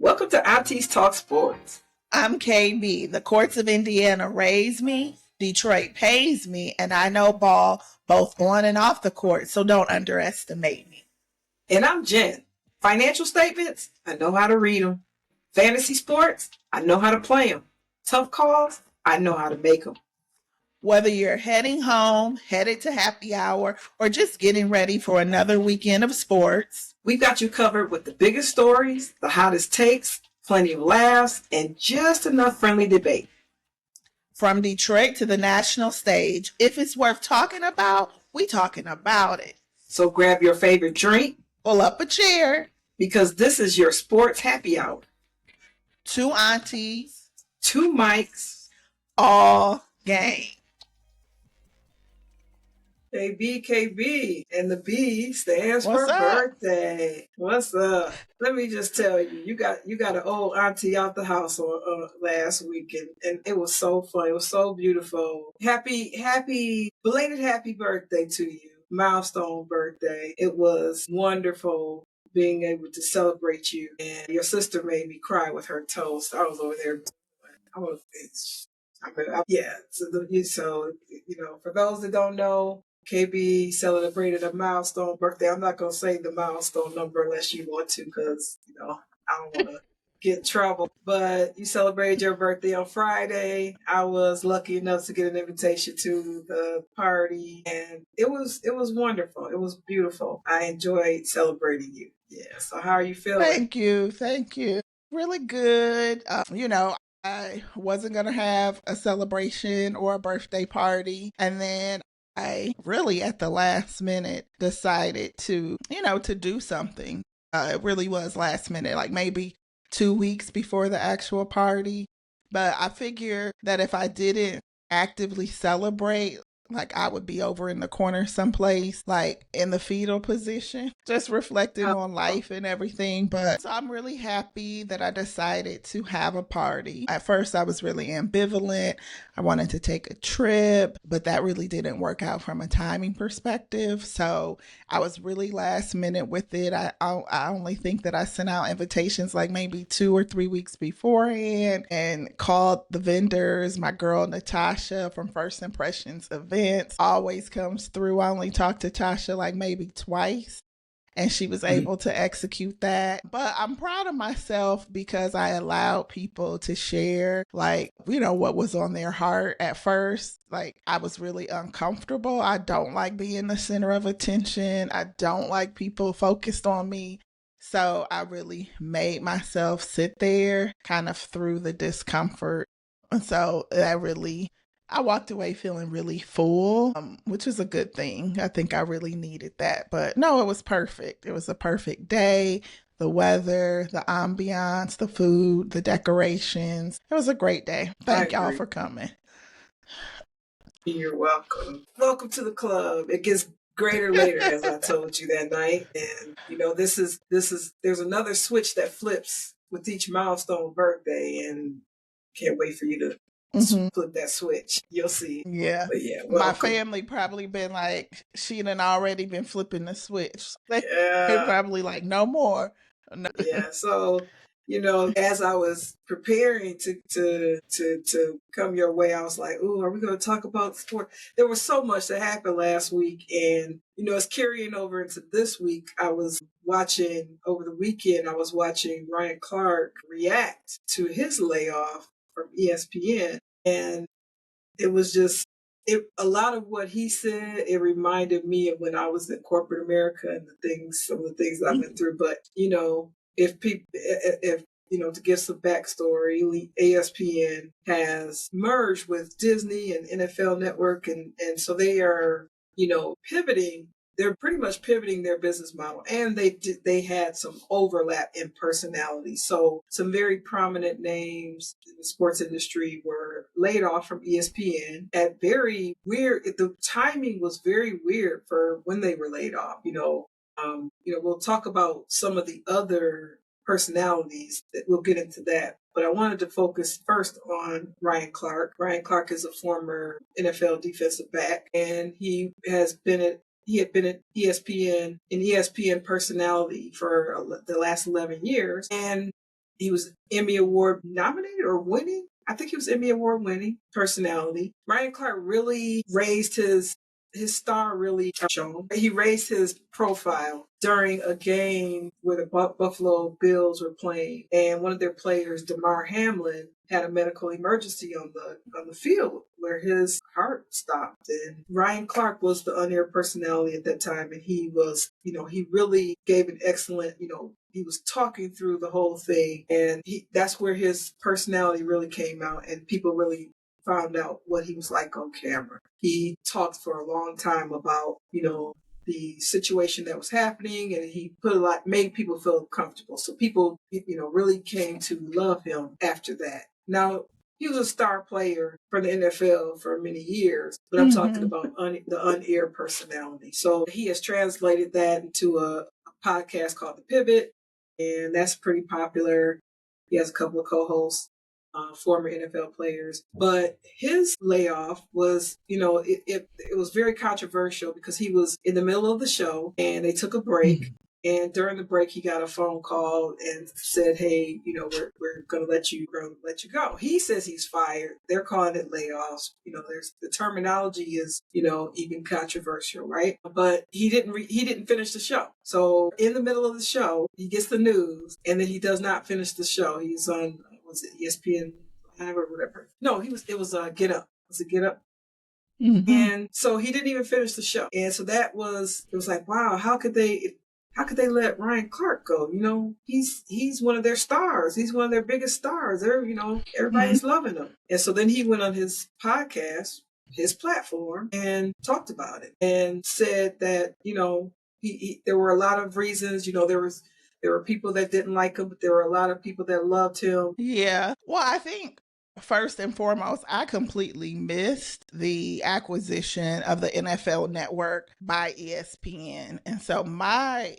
Welcome to Aunties Talk Sports. I'm KB. The courts of Indiana raised me, Detroit pays me, and I know ball both on and off the court, so don't underestimate me. And I'm Jen. Financial statements, I know how to read them. Fantasy sports, I know how to play them. Tough calls, I know how to make them. Whether you're heading home, headed to happy hour, or just getting ready for another weekend of sports, we've got you covered with the biggest stories, the hottest takes, plenty of laughs, and just enough friendly debate. From Detroit to the national stage, if it's worth talking about, we talking about it. So grab your favorite drink, pull up a chair, because this is your sports happy hour. Two aunties, two mics, all game. KB, and the B stands for birthday. What's up? Let me just tell you, you got an old auntie out the house last weekend, and it was so fun. It was so beautiful. Belated happy birthday to you. Milestone birthday. It was wonderful being able to celebrate you, and your sister made me cry with her toast. I was over there. So for those that don't know, KB celebrated a milestone birthday. I'm not going to say the milestone number unless you want to, because, I don't want to get in trouble. But you celebrated your birthday on Friday. I was lucky enough to get an invitation to the party, and it was wonderful. It was beautiful. I enjoyed celebrating you. Yeah. So how are you feeling? Thank you. Really good. I wasn't going to have a celebration or a birthday party. And then I really at the last minute decided to do something. It really was last minute, like maybe 2 weeks before the actual party. But I figured that if I didn't actively celebrate, like I would be over in the corner someplace, like in the fetal position, just reflecting on life and everything. But so I'm really happy that I decided to have a party. At first, I was really ambivalent. I wanted to take a trip, but that really didn't work out from a timing perspective. So I was really last minute with it. I only think that I sent out invitations like maybe 2 or 3 weeks beforehand and called the vendors. My girl Natasha from First Impressions Events always comes through. I only talked to Tasha like maybe twice, and she was able to execute that. But I'm proud of myself because I allowed people to share what was on their heart. At first, I was really uncomfortable. I don't like being the center of attention. I don't like people focused on me. So I really made myself sit there kind of through the discomfort. And so I walked away feeling really full, which is a good thing. I think I really needed that. But no, it was perfect. It was a perfect day. The weather, the ambiance, the food, the decorations. It was a great day. Thank y'all for coming. You're welcome. Welcome to the club. It gets greater later, as I told you that night. And, there's another switch that flips with each milestone birthday, and can't wait for you to flip that switch. You'll see. Yeah. But yeah, my family probably been like, she done already been flipping the switch. They're probably like, no more. No. Yeah. So, as I was preparing to come your way, I was like, "Ooh, are we going to talk about sport?" There was so much that happened last week, and it's carrying over into this week. I was watching over the weekend. I was watching Ryan Clark react to his layoff from ESPN, and it was just a lot of what he said. It reminded me of when I was in corporate America and some of the things that I went through. But to give some backstory, ESPN has merged with Disney and NFL Network, and so they are pivoting. They're pretty much pivoting their business model, and they had some overlap in personality. So some very prominent names in the sports industry were laid off from ESPN at very weird. The timing was very weird for when they were laid off. We'll talk about some of the other personalities. We'll get into that. But I wanted to focus first on Ryan Clark. Ryan Clark is a former NFL defensive back, and he had been at ESPN, an ESPN personality for the last 11 years. And He was Emmy Award nominated or winning. I think he was Emmy Award winning personality. Ryan Clark really raised his star really shown. He raised his profile during a game where the Buffalo Bills were playing, and one of their players, Damar Hamlin, had a medical emergency on the field where his heart stopped. And Ryan Clark was the on-air personality at that time, and he was, he really gave an excellent, he was talking through the whole thing, and that's where his personality really came out, and people really found out what he was like on camera. He talked for a long time about, the situation that was happening, and he made people feel comfortable. So people, really came to love him after that. Now, he was a star player for the NFL for many years, but I'm talking about the on-air personality. So he has translated that into a podcast called The Pivot, and that's pretty popular. He has a couple of co-hosts, former NFL players. But his layoff was, it was very controversial because he was in the middle of the show and they took a break. And during the break, he got a phone call and said, "Hey, we're going to let you go." He says he's fired. They're calling it layoffs. There's the terminology is, even controversial, right? But he didn't finish the show. So in the middle of the show, he gets the news, and then he does not finish the show. He's on, was it ESPN Live or whatever? No, it was Get Up. Was it Get Up? And so he didn't even finish the show. And so it was like, wow, how could they let Ryan Clark go? He's one of their stars. He's one of their biggest stars. They're, everybody's loving him. And so then he went on his podcast, his platform, and talked about it and said that, there were a lot of reasons. There were people that didn't like him, but there were a lot of people that loved him. Yeah. Well, I think first and foremost, I completely missed the acquisition of the NFL Network by ESPN. And so my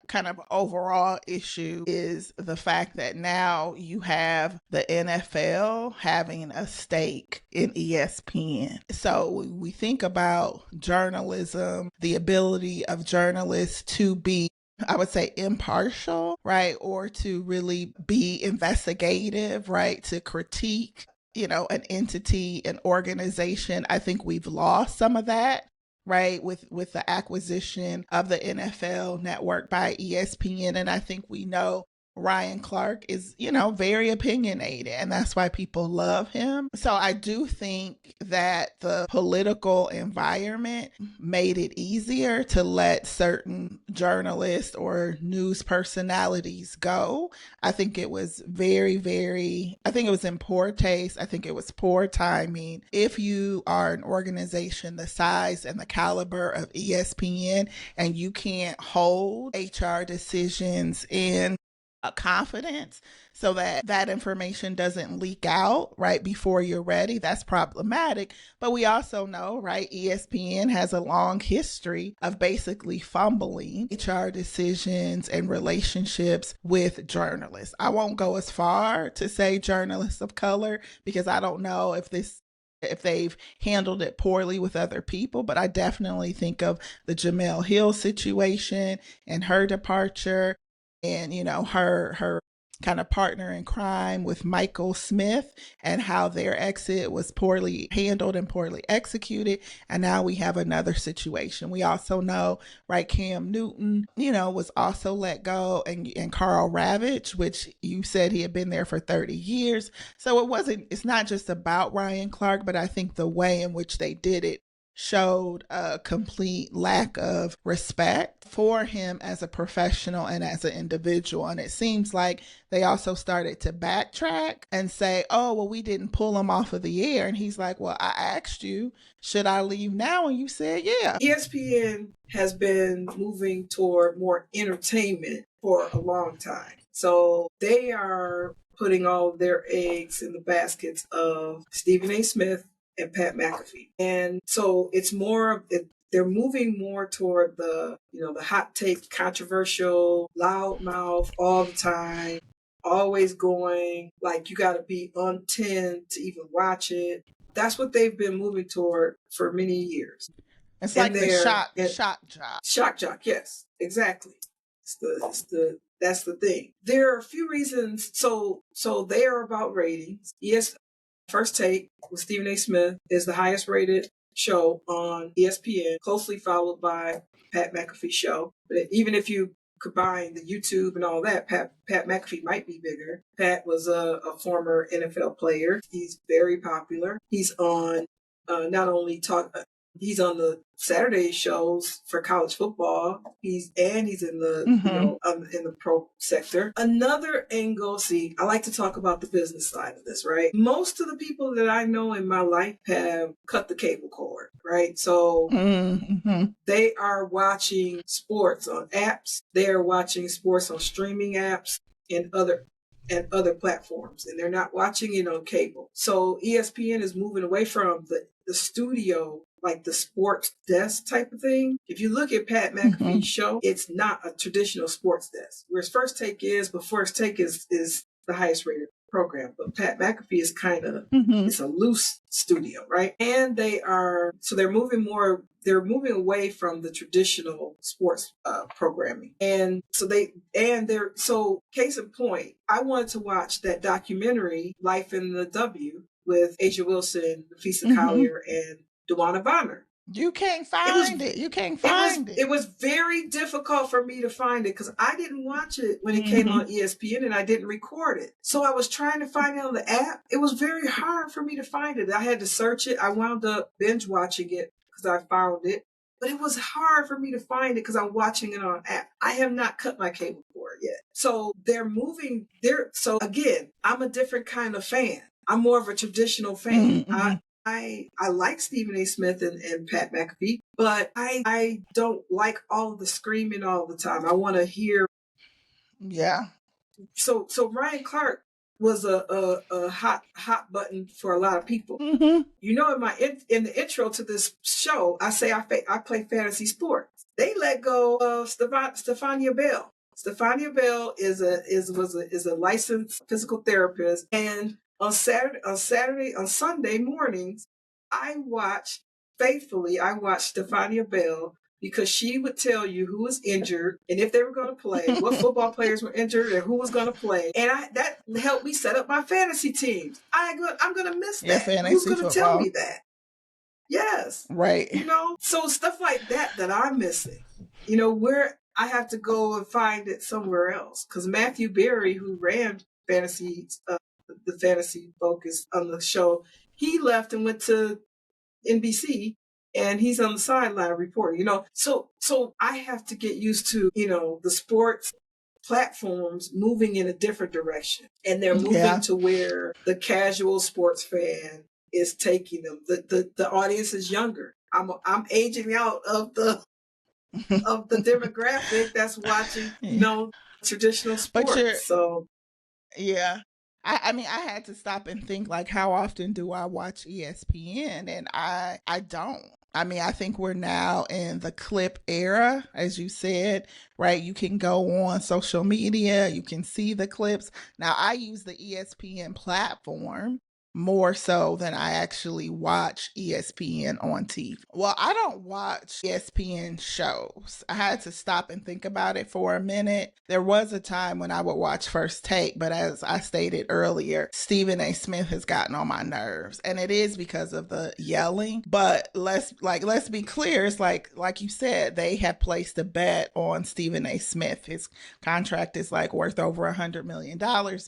kind of overall issue is the fact that now you have the NFL having a stake in ESPN. So we think about journalism, the ability of journalists to be, I would say, impartial, right? Or to really be investigative, right? To critique, an entity, an organization. I think we've lost some of that, right? With the acquisition of the NFL Network by ESPN. And I think we know Ryan Clark is, very opinionated, and that's why people love him. So I do think that the political environment made it easier to let certain journalists or news personalities go. I think it was I think it was in poor taste. I think it was poor timing. If you are an organization the size and the caliber of ESPN and you can't hold HR decisions in confidence so that information doesn't leak out right before you're ready, that's problematic. But we also know, right, ESPN has a long history of basically fumbling HR decisions and relationships with journalists. I won't go as far to say journalists of color because I don't know if they've handled it poorly with other people, but I definitely think of the Jemele Hill situation and her departure, and her kind of partner in crime with Michael Smith, and how their exit was poorly handled and poorly executed. And now we have another situation. We also know, right, Cam Newton, was also let go, and Carl Ravitch, which you said he had been there for 30 years. So it's not just about Ryan Clark, but I think the way in which they did it showed a complete lack of respect for him as a professional and as an individual. And it seems like they also started to backtrack and say, "Oh, well, we didn't pull him off of the air." And he's like, "Well, I asked you, should I leave now?" And you said, "Yeah." ESPN has been moving toward more entertainment for a long time. So they are putting all of their eggs in the baskets of Stephen A. Smith and Pat McAfee. And so it's they're moving more toward the hot take, controversial, loud mouth all the time, always going, like you got to be on 10 to even watch it. That's what they've been moving toward for many years. It's like the shock jock. Shock jock, yes, exactly. That's the thing. There are a few reasons. So they are about ratings. Yes, First Take with Stephen A. Smith is the highest rated show on ESPN, closely followed by Pat McAfee show. But even if you combine the YouTube and all that, Pat McAfee might be bigger. Pat was a former NFL player. He's very popular. He's on not only he's on the Saturday shows for college football. He's in the in the pro sector. Another angle, see, I like to talk about the business side of this, right? Most of the people that I know in my life have cut the cable cord, right? So they are watching sports on apps. They are watching sports on streaming apps and other platforms, and they're not watching it on cable. So ESPN is moving away from the studio, like the sports desk type of thing. If you look at Pat McAfee's show, it's not a traditional sports desk. Whereas First Take is, but First Take is the highest rated program. But Pat McAfee is kind of it's a loose studio, right? And they're moving away from the traditional sports programming. And so case in point, I wanted to watch that documentary, Life in the W, with Asia Wilson, Nafisa Collier, and Dewana Bonner. You can't find it. You can't find it. It was very difficult for me to find it because I didn't watch it when it came on ESPN and I didn't record it. So I was trying to find it on the app. It was very hard for me to find it. I had to search it. I wound up binge watching it because I found it. But it was hard for me to find it because I'm watching it on app. I have not cut my cable cord yet. So they're moving there. So again, I'm a different kind of fan. I'm more of a traditional fan. I like Stephen A. Smith and Pat McAfee, but I don't like all of the screaming all the time. I want to hear. Yeah. So Ryan Clark was a hot button for a lot of people. You know, in the intro to this show, I say I play fantasy sports. They let go of Stephania Bell. Stephania Bell is a licensed physical therapist, and on Sunday mornings, I watch Stephania Bell because she would tell you who was injured and if they were going to play, what football players were injured and who was going to play. And that helped me set up my fantasy teams. I'm going to miss that. Who's going to tell me that? Yes. Right. You know, so stuff like that I'm missing. You know, where I have to go and find it somewhere else. Because Matthew Berry, who ran the fantasy focus on the show, he left and went to NBC, and he's on the sideline reporting. You know, so I have to get used to, you know, the sports platforms moving in a different direction, and they're moving to where the casual sports fan is taking them. The audience is younger. I'm aging out of the demographic that's watching, you know, traditional sports. Yeah. I mean, I had to stop and think, like, how often do I watch ESPN? And I don't. I mean, I think we're now in the clip era, as you said, right? You can go on social media, you can see the clips. Now, I use the ESPN platform more so than I actually watch ESPN on TV. Well, I don't watch ESPN shows. I had to stop and think about it for a minute. There was a time when I would watch First Take, but as I stated earlier, Stephen A. Smith has gotten on my nerves, and it is because of the yelling. But let's be clear. It's like you said, they have placed a bet on Stephen A. Smith. His contract is like worth over $100 million,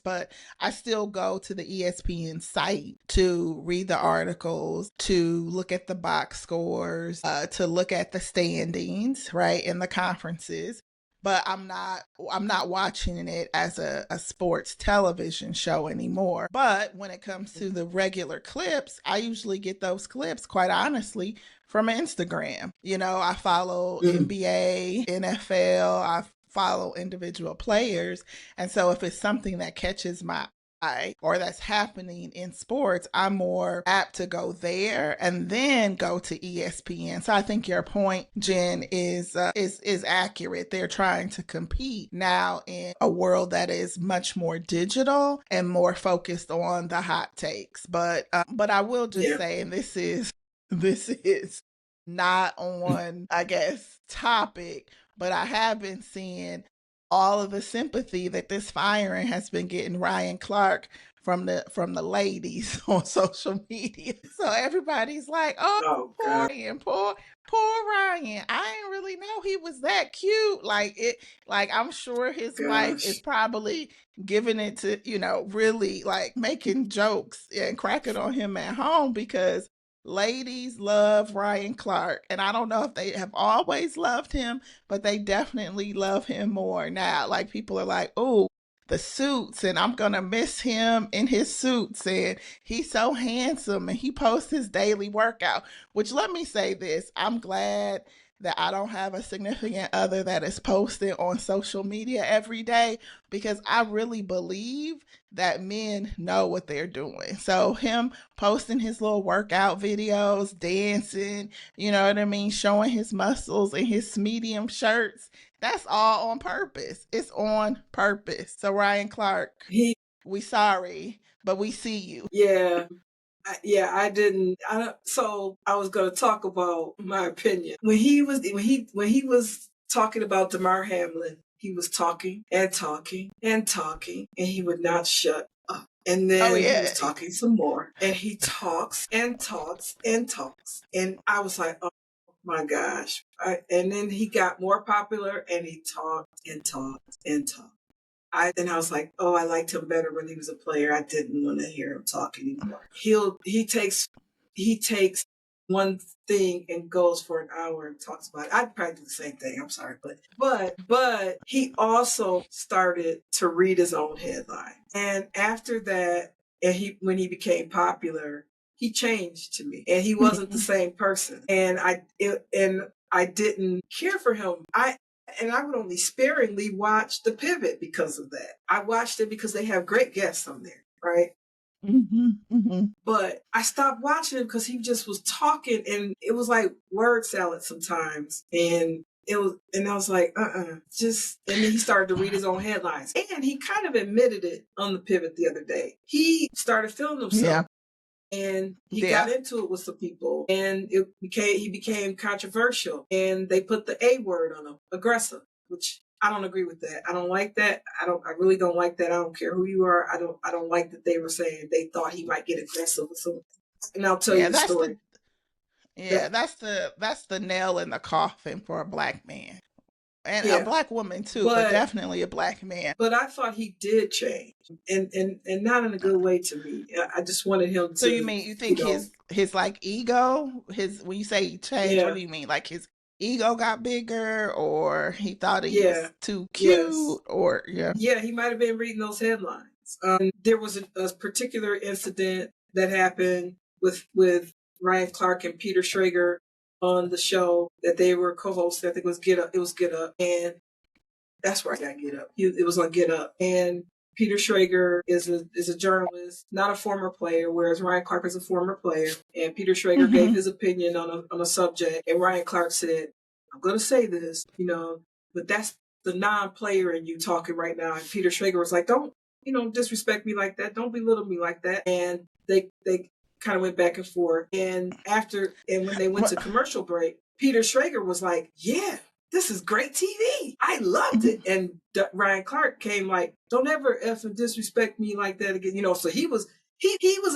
but I still go to the ESPN site to read the articles, to look at the box scores, to look at the standings, right, in the conferences. But I'm not watching it as a sports television show anymore. But when it comes to the regular clips, I usually get those clips, quite honestly, from Instagram. You know, I follow NBA, NFL, I follow individual players. And so if it's something that catches my eye or that's happening in sports, I'm more apt to go there and then go to ESPN. So I think your point, Jen, is accurate. They're trying to compete now in a world that is much more digital and more focused on the hot takes. But I will just say, and this is not on, I guess, topic, but I have been seeing all of the sympathy that this firing has been getting Ryan Clark from the ladies on social media. So everybody's like, "Oh, Oh poor God, Ryan, poor Ryan. I didn't really know he was that cute." Like I'm sure his wife is gosh. probably giving it to, really like making jokes and cracking on him at home because ladies love Ryan Clark. And I don't know if they have always loved him, but they definitely love him more now. Like people are like, "Oh, the suits, and I'm gonna miss him in his suits, and he's so handsome, and he posts his daily workout." Which, let me say this, I'm glad that I don't have a significant other that is posting on social media every day, because I really believe that men know what they're doing. So him posting his little workout videos, dancing, you know what I mean, showing his muscles in his medium shirts, that's all on purpose. It's on purpose. So Ryan Clark, He, we sorry, but we see you. yeah. I didn't. So I was going to talk about my opinion when he was talking about Damar Hamlin. He was talking and talking and talking, and he would not shut up. And Oh then he yeah. was talking some more, and he talks and talks and talks, and I was like, oh my gosh! And then he got more popular, and he talked and talked and talked. I was like, oh, I liked him better when he was a player. I didn't want to hear him talk anymore. He takes one thing and goes for an hour and talks about it. I'd probably do the same thing. I'm sorry, but he also started to read his own headline. And after that, and when he became popular, he changed to me, and he wasn't the same person. And I didn't care for him. I would only sparingly watch The Pivot because of that. I watched it because they have great guests on there, right? But I stopped watching it because he just was talking, and it was like word salad sometimes. And I was like, just. And then he started to read his own headlines, and he kind of admitted it on The Pivot the other day. He started feeling himself. Yeah. And he Yeah. got into it with some people, and he became controversial, and they put the A word on him, aggressive, which I don't agree with that. I don't like that. I really don't like that. I don't care who you are. I don't like that they were saying they thought he might get aggressive with someone. And I'll tell Yeah, you the story. that's the nail in the coffin for a black man. And a Yeah, black woman too, but but definitely a black man. I thought he did change, and not in a good way to me. I just wanted him So you to, mean you think his like ego, his when you say he changed, what yeah, do you mean? Like his ego got bigger, or he thought he yeah, was too yes. cute, or yeah. Yeah, he might have been reading those headlines. There was a particular incident that happened with Ryan Clark and Peter Schrager on the show that they were co-hosts. I think it was Get Up. It was Get Up, and that's where I got Get Up. It was on Get Up, and Peter Schrager is a journalist, not a former player, whereas Ryan Clark is a former player. And Peter Schrager gave his opinion on a subject, and Ryan Clark said, "I'm going to say this, but that's the non-player in you talking right now." And Peter Schrager was like, "Don't, disrespect me like that. Don't belittle me like that." And they kind of went back and forth. And when they went to commercial break, Peter Schrager was like, "Yeah, this is great TV. I loved it." And Ryan Clark came like, "Don't ever effing disrespect me like that again." So he was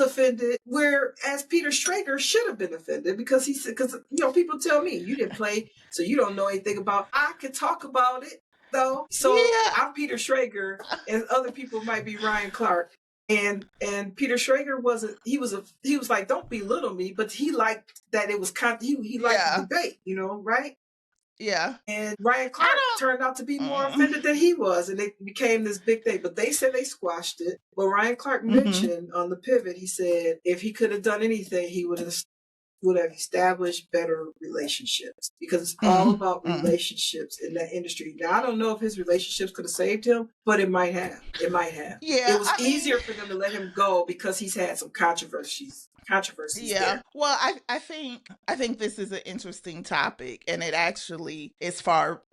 offended, whereas Peter Schrager should have been offended because he said, because people tell me you didn't play, so you don't know anything about. I could talk about it though. So Yeah. I'm Peter Schrager, and other people might be Ryan Clark. And Peter Schrager wasn't. He was like, "Don't belittle me," but he liked that it was he liked the debate, right? Yeah. And Ryan Clark turned out to be more Mm. offended than he was, and it became this big thing. But they said they squashed it. But Ryan Clark mentioned on The Pivot, he said if he could have done anything, he would have established better relationships, because it's all about relationships in that industry. Now, I don't know if his relationships could have saved him, but it might have. It might have. Yeah, It was easier for them to let him go because he's had some controversies yeah. there. Well, I think this is an interesting topic, and it actually is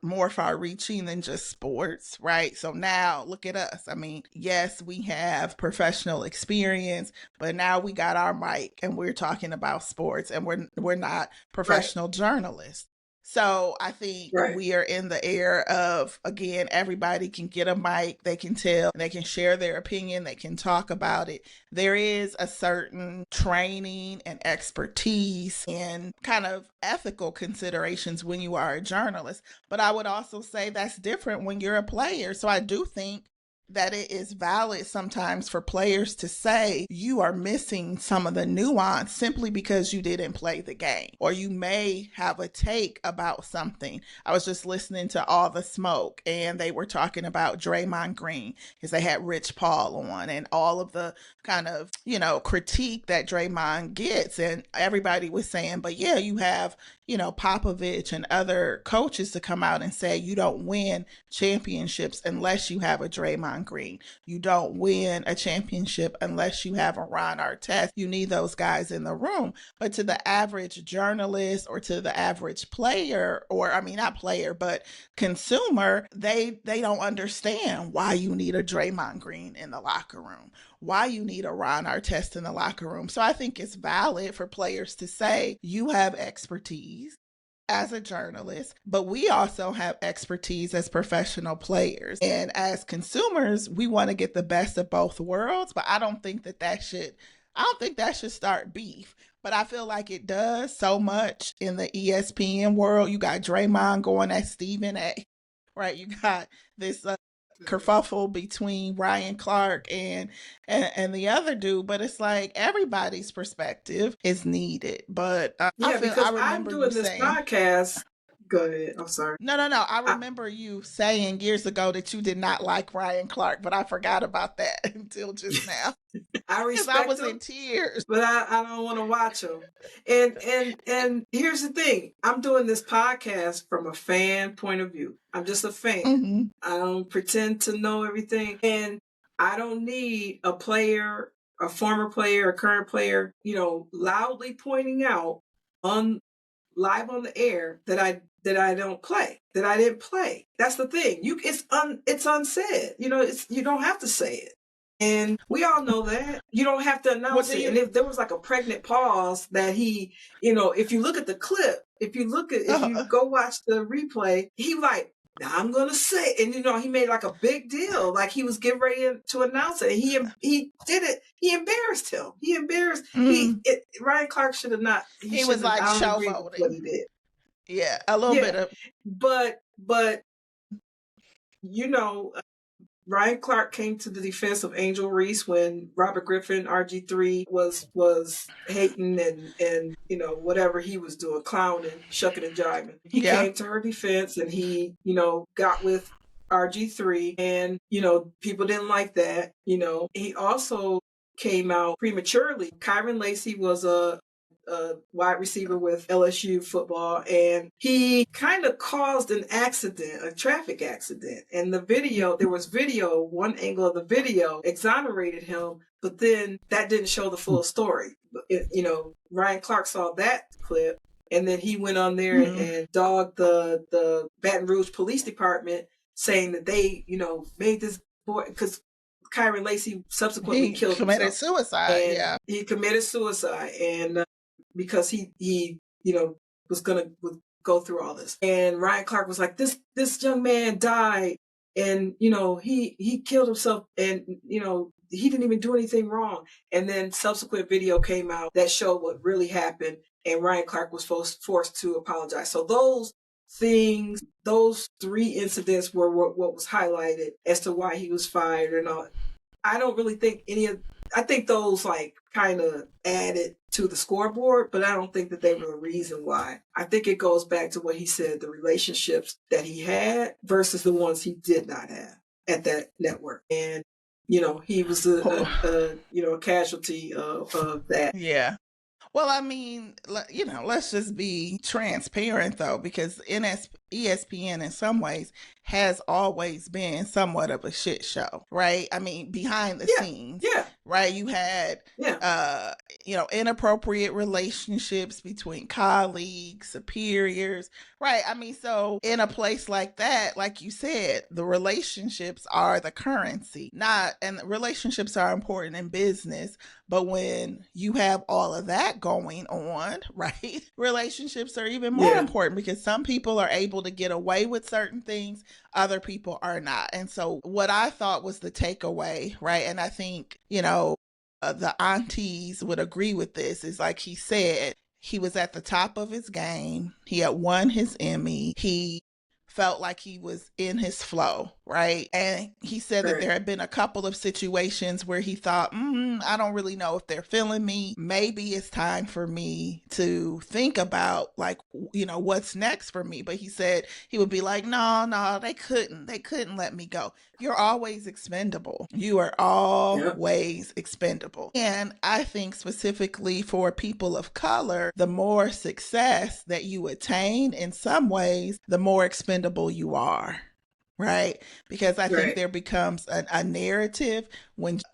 more far reaching than just sports, right? So now look at us. I mean, yes, we have professional experience, but now we got our mic and we're talking about sports, and we're not professional journalists. So I think Right. we are in the era of, again, everybody can get a mic, they can tell, they can share their opinion, they can talk about it. There is a certain training and expertise and kind of ethical considerations when you are a journalist. But I would also say that's different when you're a player. So I do think that it is valid sometimes for players to say you are missing some of the nuance simply because you didn't play the game, or you may have a take about something. I was just listening to All the Smoke, and they were talking about Draymond Green because they had Rich Paul on, and all of the kind of, critique that Draymond gets. And everybody was saying, but yeah, you have, Popovich and other coaches to come out and say you don't win championships unless you have a Draymond Green. You don't win a championship unless you have a Ron Artest. You need those guys in the room. But to the average journalist or to the average player, or I mean not player, but consumer, they don't understand why you need a Draymond Green in the locker room, why you need a Ron Artest in the locker room. So I think it's valid for players to say you have expertise as a journalist, but we also have expertise as professional players. And as consumers, we want to get the best of both worlds, but I don't think that should start beef. But I feel like it does so much in the ESPN world. You got Draymond going at Stephen A. Right? You got this kerfuffle between Ryan Clark and the other dude, but it's like everybody's perspective is needed. But Yeah, because I I'm remember you doing this saying, podcast. Go ahead. I'm sorry. no. I remember you saying years ago that you did not like Ryan Clark, but I forgot about that until just now. I Because I respect was him, in tears. but I don't want to watch him. And here's the thing: I'm doing this podcast from a fan point of view. I'm just a fan. Mm-hmm. I don't pretend to know everything, and I don't need a player, a former player, a current player, loudly pointing out on live on the air that I don't play, that I didn't play. That's the thing. It's unsaid. You don't have to say it. And we all know that. You don't have to announce it. And if there was like a pregnant pause that he, if you look at the clip, if you go watch the replay, he like, now I'm gonna say, and he made like a big deal, like he was getting ready to announce it. And he did it. He embarrassed him. Ryan Clark should have not. He was like showboating what he did. Yeah, a little bit of. But Ryan Clark came to the defense of Angel Reese when Robert Griffin, RG3, was hating and whatever he was doing, clowning, shucking and jiving. He came to her defense and he, got with RG3 and, people didn't like that. He also came out prematurely. Kyron Lacey was a wide receiver with LSU football, and he kind of caused an accident, a traffic accident. And there was video, one angle of the video exonerated him, but then that didn't show the full story. Ryan Clark saw that clip, and then he went on there and dogged the Baton Rouge Police Department, saying that they, made this boy, because Kyron Lacey subsequently killed himself. Committed suicide, He committed suicide, and because he was gonna go through all this. And Ryan Clark was like, this young man died, and he killed himself, and he didn't even do anything wrong. And then subsequent video came out that showed what really happened, and Ryan Clark was forced to apologize. So those things, those 3 incidents were what was highlighted as to why he was fired and all. I don't really think I think those like kind of added to the scoreboard, but I don't think that they were the reason why. I think it goes back to what he said, the relationships that he had versus the ones he did not have at that network. And, he was a casualty of that. Yeah. Well, I mean, let's just be transparent, though, because ESPN in some ways has always been somewhat of a shit show, right? I mean, behind the scenes, right? You had, inappropriate relationships between colleagues, superiors, right? I mean, so in a place like that, like you said, the relationships are the currency, and relationships are important in business. But when you have all of that going on, right, relationships are even more important because some people are able to get away with certain things, other people are not. And so, what I thought was the takeaway, right, and I think, the aunties would agree with this, is like he said, he was at the top of his game. He had won his Emmy. He felt like he was in his flow, right? And he said that there had been a couple of situations where he thought, I don't really know if they're feeling me. Maybe it's time for me to think about, like, what's next for me. But he said he would be like, no, they couldn't let me go. You're always expendable. You are always expendable. And I think specifically for people of color, the more success that you attain in some ways, the more expendable you are. Right? Because I think there becomes a narrative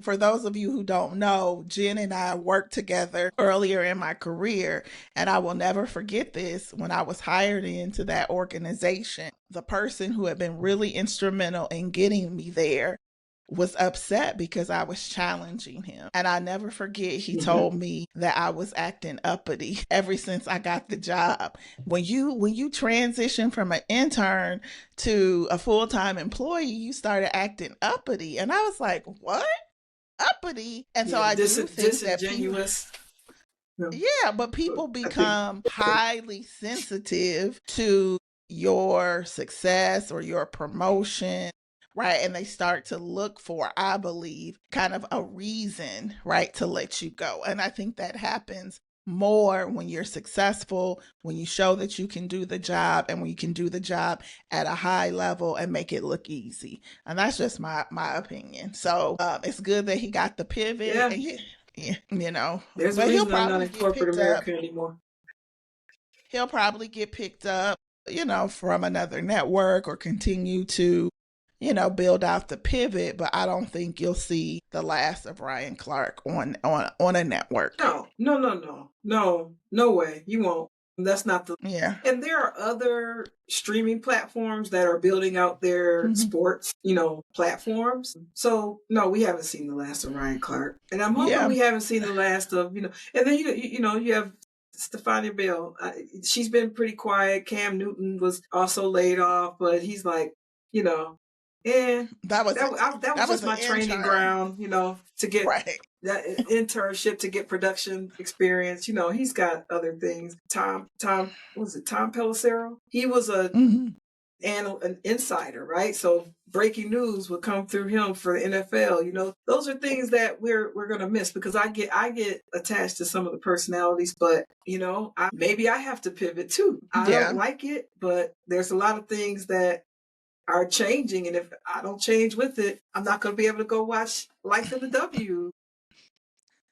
for those of you who don't know, Jen and I worked together earlier in my career, and I will never forget this. When I was hired into that organization, the person who had been really instrumental in getting me there was upset because I was challenging him. And I never forget, he told me that I was acting uppity ever since I got the job. When you transition from an intern to a full-time employee, you started acting uppity. And I was like, what? Uppity? And so I do think that disingenuous. But people become highly sensitive to your success or your promotion, right? And they start to look for, I believe, kind of a reason, right, to let you go. And I think that happens more when you're successful, when you show that you can do the job, and when you can do the job at a high level and make it look easy. And that's just my opinion. So it's good that he got the pivot. And there's a reason I'm not in corporate America anymore. He'll probably get picked up, from another network or continue to, build out the pivot. But I don't think you'll see the last of Ryan Clark on a network. No way. You won't. That's not the. And there are other streaming platforms that are building out their sports, platforms. So no, we haven't seen the last of Ryan Clark, and I'm hoping we haven't seen the last of, And then you have Stefania Bell. She's been pretty quiet. Cam Newton was also laid off, but he's like, that was just my training ground, to get that internship, to get production experience. He's got other things. Tom Pelissero? He was an insider, right? So breaking news would come through him for the NFL. Those are things that we're going to miss, because I get attached to some of the personalities, but maybe I have to pivot too. I don't like it, but there's a lot of things that are changing, and if I don't change with it, I'm not going to be able to go watch Life in the W.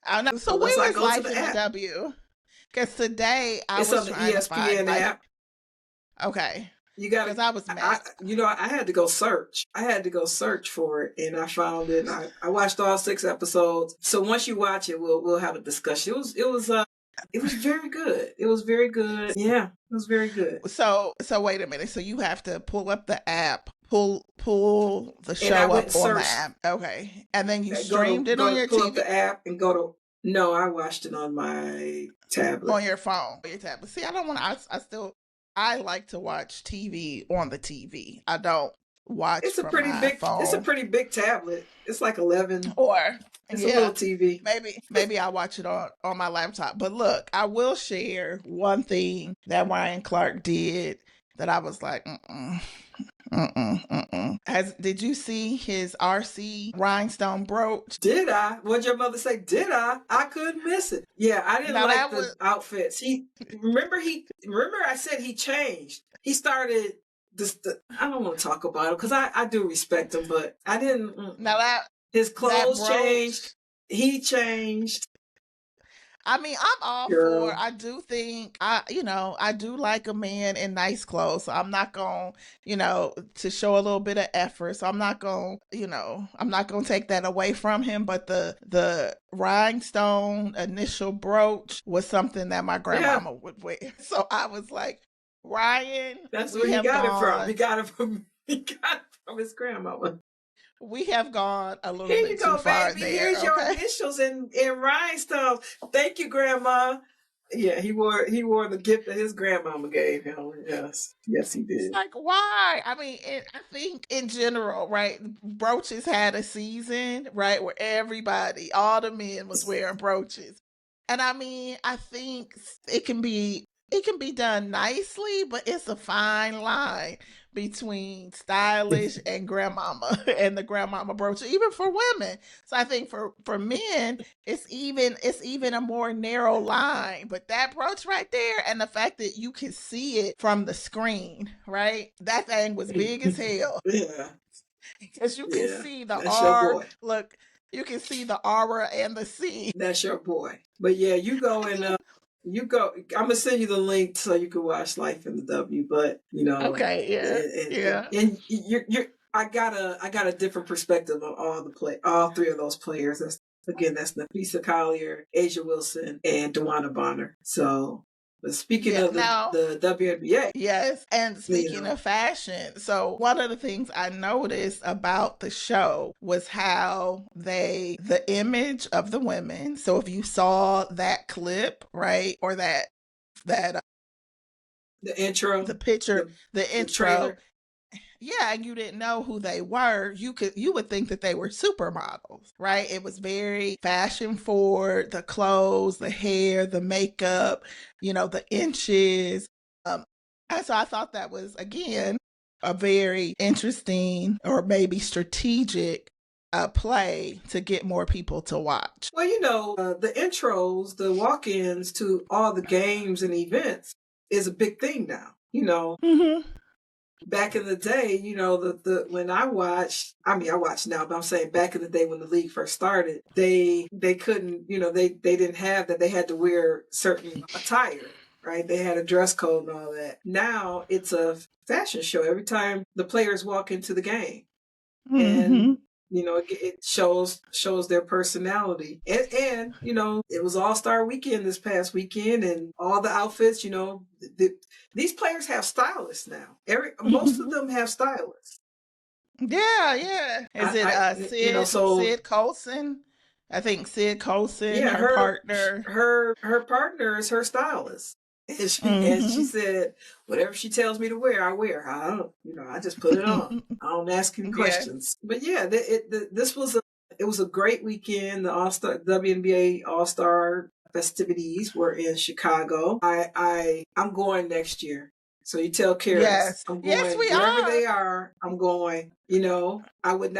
I know. So where is Life in the W? Because today it's was on the ESPN app. Okay. You got because I was mad. I had to go search. For it, and I found it. I watched all 6 episodes. So once you watch it, we'll have a discussion. It was very good. It was very good. Yeah, it was very good. So wait a minute. So you have to pull up the app, pull the show up on the app. Okay. And then you streamed it on your pull TV. Up the app and go to. No, I watched it on my tablet. On your phone, your tablet. See, I don't want to. I like to watch TV on the TV. I don't watch from my phone. It's a pretty big tablet. It's like 11. It's a little TV. Maybe I'll watch it on my laptop. But look, I will share one thing that Ryan Clark did that I was like, Did you see his RC rhinestone brooch? Did I? What'd your mother say? Did I? I couldn't miss it. Yeah, I didn't like the outfits. Remember I said he changed. He started I don't want to talk about him because I do respect him, but I didn't. Now his clothes changed. He changed. I mean, I'm all for. Girl. I do think I do like a man in nice clothes. So I'm not going, to show a little bit of effort. So I'm not going, I'm not going to take that away from him. But the rhinestone initial brooch was something that my Yeah, grandmama would wear. So I was like, Ryan, that's where we he have got it from. gone. He got it from his grandmama. We have gone a little Here you bit too go, far baby. there. Here's your Okay. initials in rhinestones. Thank you, Grandma. Yeah, he wore the gift that his grandmama gave him. Yes, yes, he It's did. like, why? I mean, I think in general, right? Brooches had a season, right, where everybody, all the men was wearing brooches. And I mean, I think it can be done nicely, but it's a fine line between stylish and grandmama and the grandmama brooch, even for women. So I think for men, it's even a more narrow line. But that brooch right there, and the fact that you can see it from the screen, right? That thing was big as hell Yeah, because you can yeah, see the that's your R. boy. Look, you can see the aura and the C. That's your boy. But yeah, you go I and mean, you go. I'm gonna send you the link so you can watch Life in the W. But okay, yeah, yeah, and you're. I got a different perspective on all three of those players. That's Nafisa Collier, Asia Wilson, and Dewana Bonner. So, but speaking yeah. of Now, the WNBA, yes, and you speaking know, of fashion, so one of the things I noticed about the show was how the image of the women. So if you saw that clip, right, or that the intro, the picture, the the the intro, trailer. yeah, and you didn't know who they were, you would think that they were supermodels, right? It was very fashion forward, the clothes, the hair, the makeup, the inches. And so I thought that was again a very interesting or maybe strategic play to get more people to watch. Well, the intros, the walk-ins to all the games and events is a big thing now. Hmm. Back in the day, the when I watched, I mean, I watch now, but I'm saying back in the day when the league first started, they couldn't, they didn't have that. They had to wear certain attire, right? They had a dress code and all that. Now it's a fashion show every time the players walk into the game, and Hmm. it shows their personality. And it was All-Star Weekend this past weekend, and all the outfits. These players have stylists now. Most of them have stylists. Yeah, yeah. Is it So Sid Colson? I think Sid Colson, yeah, her partner. her partner is her stylist. And she Hmm. said, whatever she tells me to wear, I wear. I don't, I just put it on. I don't ask any Yes. questions. But yeah, this was a great weekend. The All-Star WNBA All-Star festivities were in Chicago. I'm going next year. So you tell Karis, Yes. I'm Yes, going we wherever are. they are. I'm going. I would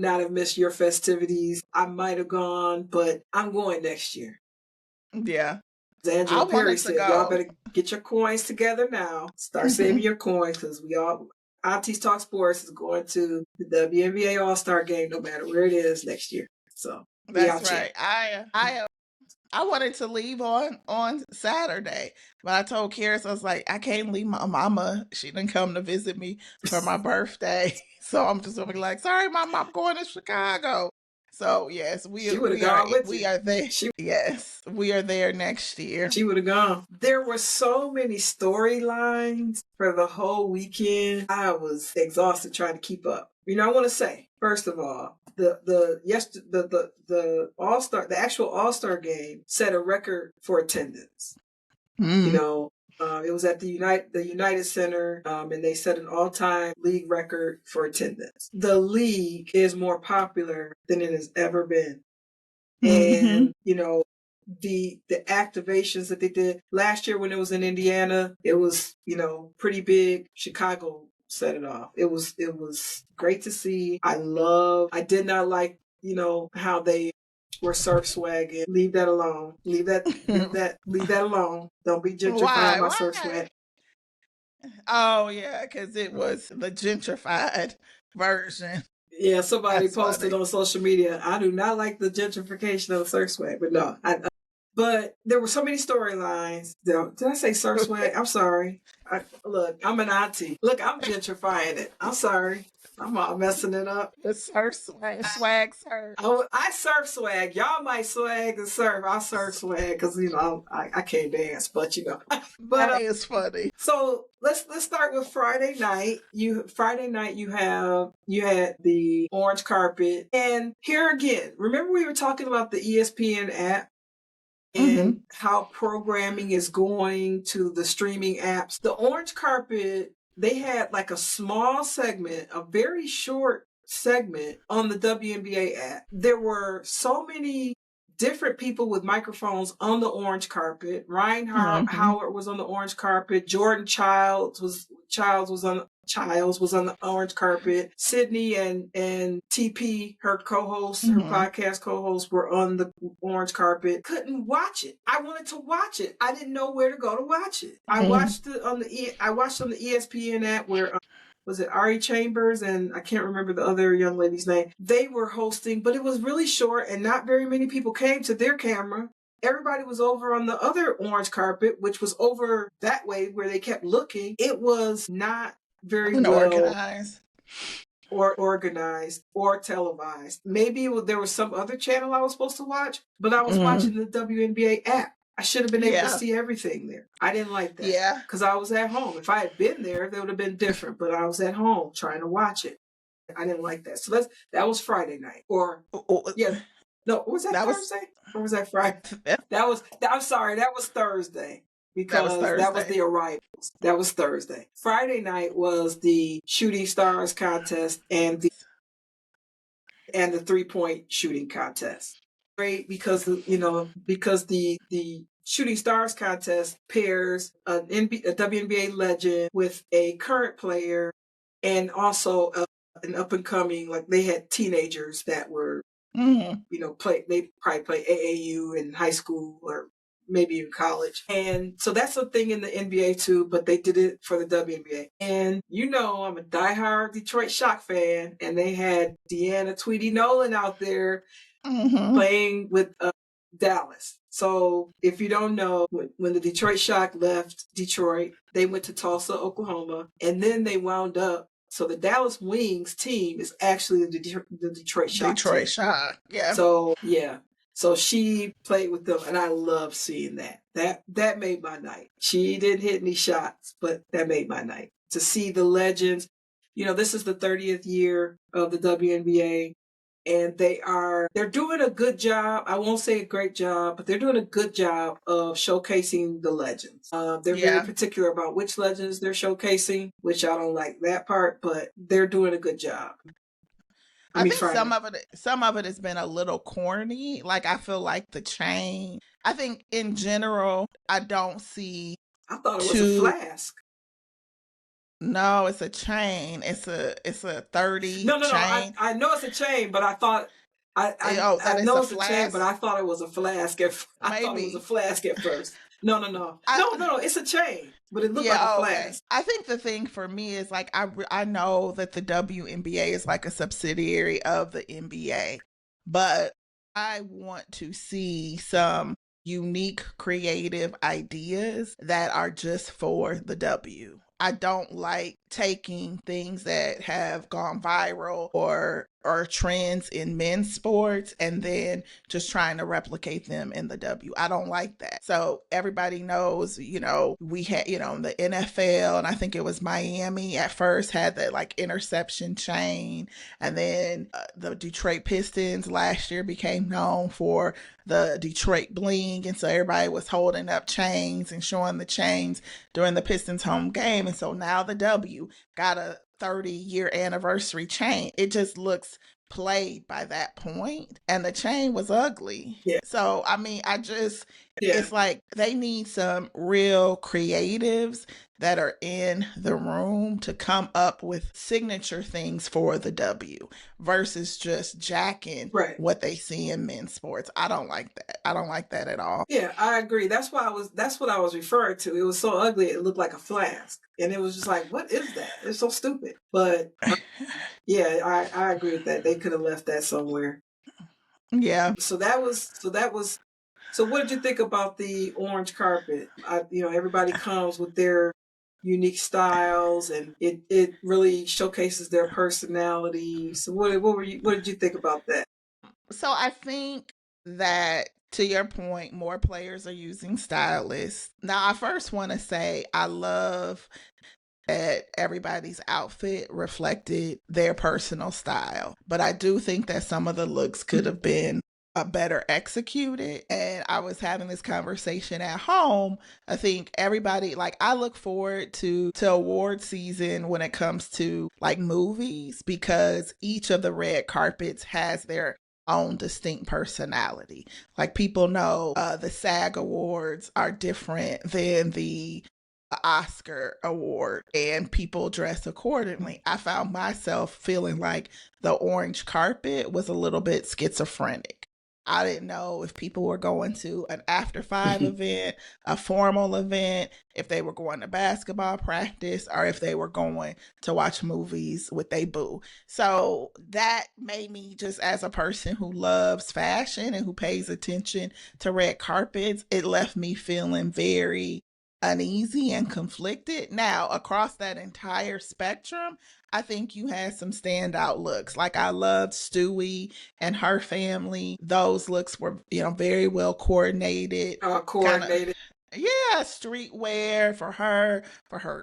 not have missed your festivities. I might have gone, but I'm going next year. Yeah. As I Angela Perry wanted to said, y'all go. better get your coins together now. Start saving your coins because Aunties Talk Sports is going to the WNBA All-Star game no matter where it is next year. So we That's out here. right. I wanted to leave on Saturday, but I told Karis, I was like, I can't leave my mama. She didn't come to visit me for my birthday, so I'm just gonna be like, sorry, mama, I'm going to Chicago. So yes, we She would have we are gone with we you. are there. She Yes, we are there next year. she would have gone. There were so many storylines for the whole weekend. I was exhausted trying to keep up. I want to say, first of all, the All-Star, the actual All-Star game set a record for attendance. You Mm. know, it was at the United Center, and they set an all-time league record for attendance. The league is more popular than it has ever been, Hmm. and the activations that they did last year when it was in Indiana, it was pretty big. Chicago set it off. It was great to see. I did not like how they were surf swagging. Leave that alone. Leave that alone. Don't be gentrifying Why? my surf Why? swag. Oh yeah, because it was the gentrified version. Yeah, somebody That's posted funny. on social media. I do not like the gentrification of the surf swag, but no, But there were so many storylines. Did I say surf swag? I'm sorry. Look, I'm an auntie. Look, I'm gentrifying it. I'm sorry. I'm all messing it up. The surf swag surf. I surf swag. Y'all might swag and surf. I surf swag because I can't dance, but but That is funny. so let's start with Friday night. Friday night you had the orange carpet, and here again. Remember we were talking about the ESPN app and how programming is going to the streaming apps. The orange carpet, they had like a small segment, a very short segment on the WNBA app. There were so many different people with microphones on the orange carpet. Ryan Howard was on the orange carpet. Jordan Childs was on the orange carpet. Sydney and TP, her co-host, her podcast co-host, were on the orange carpet. Couldn't watch it. I wanted to watch it. I didn't know where to go to watch it. I watched it on the ESPN app where was it Ari Chambers and I can't remember the other young lady's name. They were hosting, but it was really short and not very many people came to their camera. Everybody was over on the other orange carpet, which was over that way where they kept looking. It was not very well organized or televised. Maybe there was some other channel I was supposed to watch, but I was watching the WNBA app. I should have been able to see everything there. I didn't like that. Yeah. Because I was at home. If I had been there, that would have been different. But I was at home trying to watch it. I didn't like that. So that was Friday night. No, was that Thursday? Or was that Friday? I'm sorry, that was Thursday. Because that was the arrivals. That was Thursday. Friday night was the shooting stars contest and the 3-point shooting contest. Great because the shooting stars contest pairs a WNBA legend with a current player and also an up and coming, like they had teenagers that were they probably play AAU in high school or maybe in college. And so that's a thing in the NBA too, but they did it for the WNBA. And I'm a diehard Detroit Shock fan, and they had Deanna Tweedy Nolan out there playing with Dallas. So if you don't know, when the Detroit Shock left Detroit, they went to Tulsa, Oklahoma, and then they wound up. So the Dallas Wings team is actually the Detroit Shock. Detroit Shock, yeah. So she played with them, and I love seeing that. That made my night. She didn't hit any shots, but that made my night. To see the legends. This is the 30th year of the WNBA, and they're doing a good job. I won't say a great job, but they're doing a good job of showcasing the legends. They're very particular about which legends they're showcasing, which I don't like that part, but they're doing a good job. I think some of it has been a little corny. Like I feel like the chain. I think in general, I don't see. I thought it was a flask. No, it's a chain. It's a 30 no, chain. I know it's a chain, but I thought I know it's a chain, but I thought it was a flask. I thought it was a flask at first. No, it's a chain, but it looked like a flask. I think the thing for me is like I know that the WNBA is like a subsidiary of the NBA, but I want to see some unique creative ideas that are just for the W. I don't like taking things that have gone viral or trends in men's sports and then just trying to replicate them in the W. I don't like that. So everybody knows, we had, the NFL, and I think it was Miami at first had that like interception chain. And then the Detroit Pistons last year became known for the Detroit bling. And so everybody was holding up chains and showing the chains during the Pistons home game. And so now the W got a 30-year anniversary chain. It just looks played by that point, and the chain was ugly. So I mean, it's like they need some real creatives that are in the room to come up with signature things for the W versus just jacking what they see in men's sports. I don't like that. I don't like that at all. Yeah, I agree. That's what I was referring to. It was so ugly it looked like a flask. And it was just like, what is that? It's so stupid. But yeah, I agree with that. They could have left that somewhere. Yeah. So that was So what did you think about the orange carpet? Everybody comes with their unique styles, and it really showcases their personality. So what did you think about that? So I think that, to your point, more players are using stylists. Now, I first want to say I love that everybody's outfit reflected their personal style. But I do think that some of the looks could have been better executed. And I was having this conversation at home. I think everybody, like, I look forward to award season when it comes to like movies, because each of the red carpets has their own distinct personality. Like, people know the SAG awards are different than the Oscar award, and people dress accordingly. I found myself feeling like the orange carpet was a little bit schizophrenic. I didn't know if people were going to an after five event, a formal event, if they were going to basketball practice, or if they were going to watch movies with they boo. So that made me, just as a person who loves fashion and who pays attention to red carpets, it left me feeling very uneasy and conflicted. Now, across that entire spectrum, I think you had some standout looks. Like, I loved Stewie and her family. Those looks were, very well coordinated. Kind of, Coordinated. yeah, streetwear for her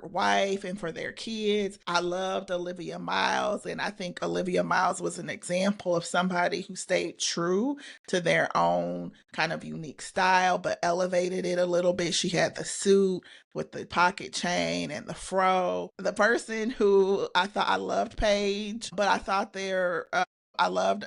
wife, and for their kids. I loved Olivia Miles, and I think Olivia Miles was an example of somebody who stayed true to their own kind of unique style, but elevated it a little bit. She had the suit with the pocket chain and the fro. The person who I thought, I loved Paige, but I thought I loved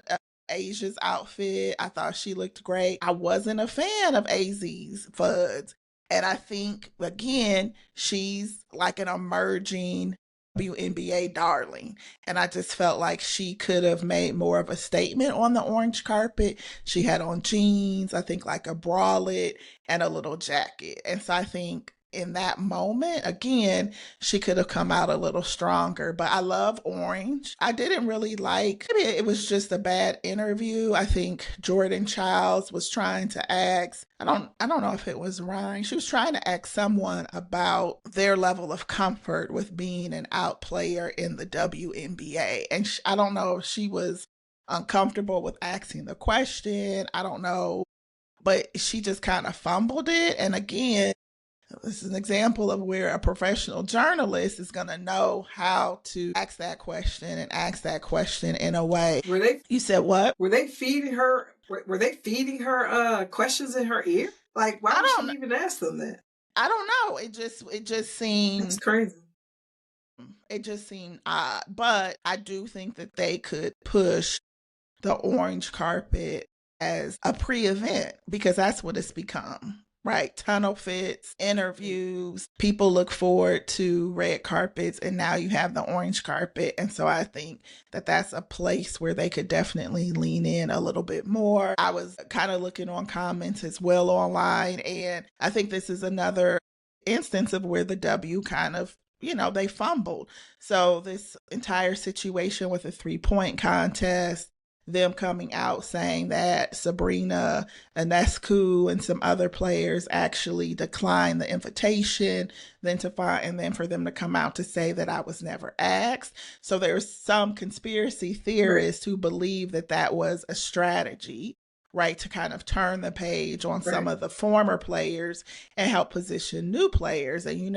Asia's outfit. I thought she looked great. I wasn't a fan of AZ's Fuds. And I think, again, she's like an emerging WNBA darling. And I just felt like she could have made more of a statement on the orange carpet. She had on jeans, I think like a bralette and a little jacket. And so I think in that moment, again, she could have come out a little stronger. But I love orange. I didn't really like, maybe it was just a bad interview. I think Jordan Childs was trying to ask, I don't know if it was Ryan. She was trying to ask someone about their level of comfort with being an out player in the WNBA. And I don't know if she was uncomfortable with asking the question. I don't know. But she just kind of fumbled it. And again, this is an example of where a professional journalist is going to know how to ask that question, and ask that question in a way. Were they? You said what? Were they feeding her? Were they feeding her questions in her ear? Like, why would she even ask them that? I don't know. It just seemed. That's crazy. It just seemed odd. But I do think that they could push the orange carpet as a pre-event, because that's what it's become. Right, tunnel fits, interviews, people look forward to red carpets, and now you have the orange carpet. And so I think that that's a place where they could definitely lean in a little bit more. I was kind of looking on comments as well online, and I think this is another instance of where the W kind of, they fumbled. So this entire situation with a 3-point contest, them coming out saying that Sabrina Ionescu and some other players actually declined the invitation, and then for them to come out to say that I was never asked. So there's some conspiracy theorists who believe that that was a strategy, right, to kind of turn the page on some of the former players and help position new players. And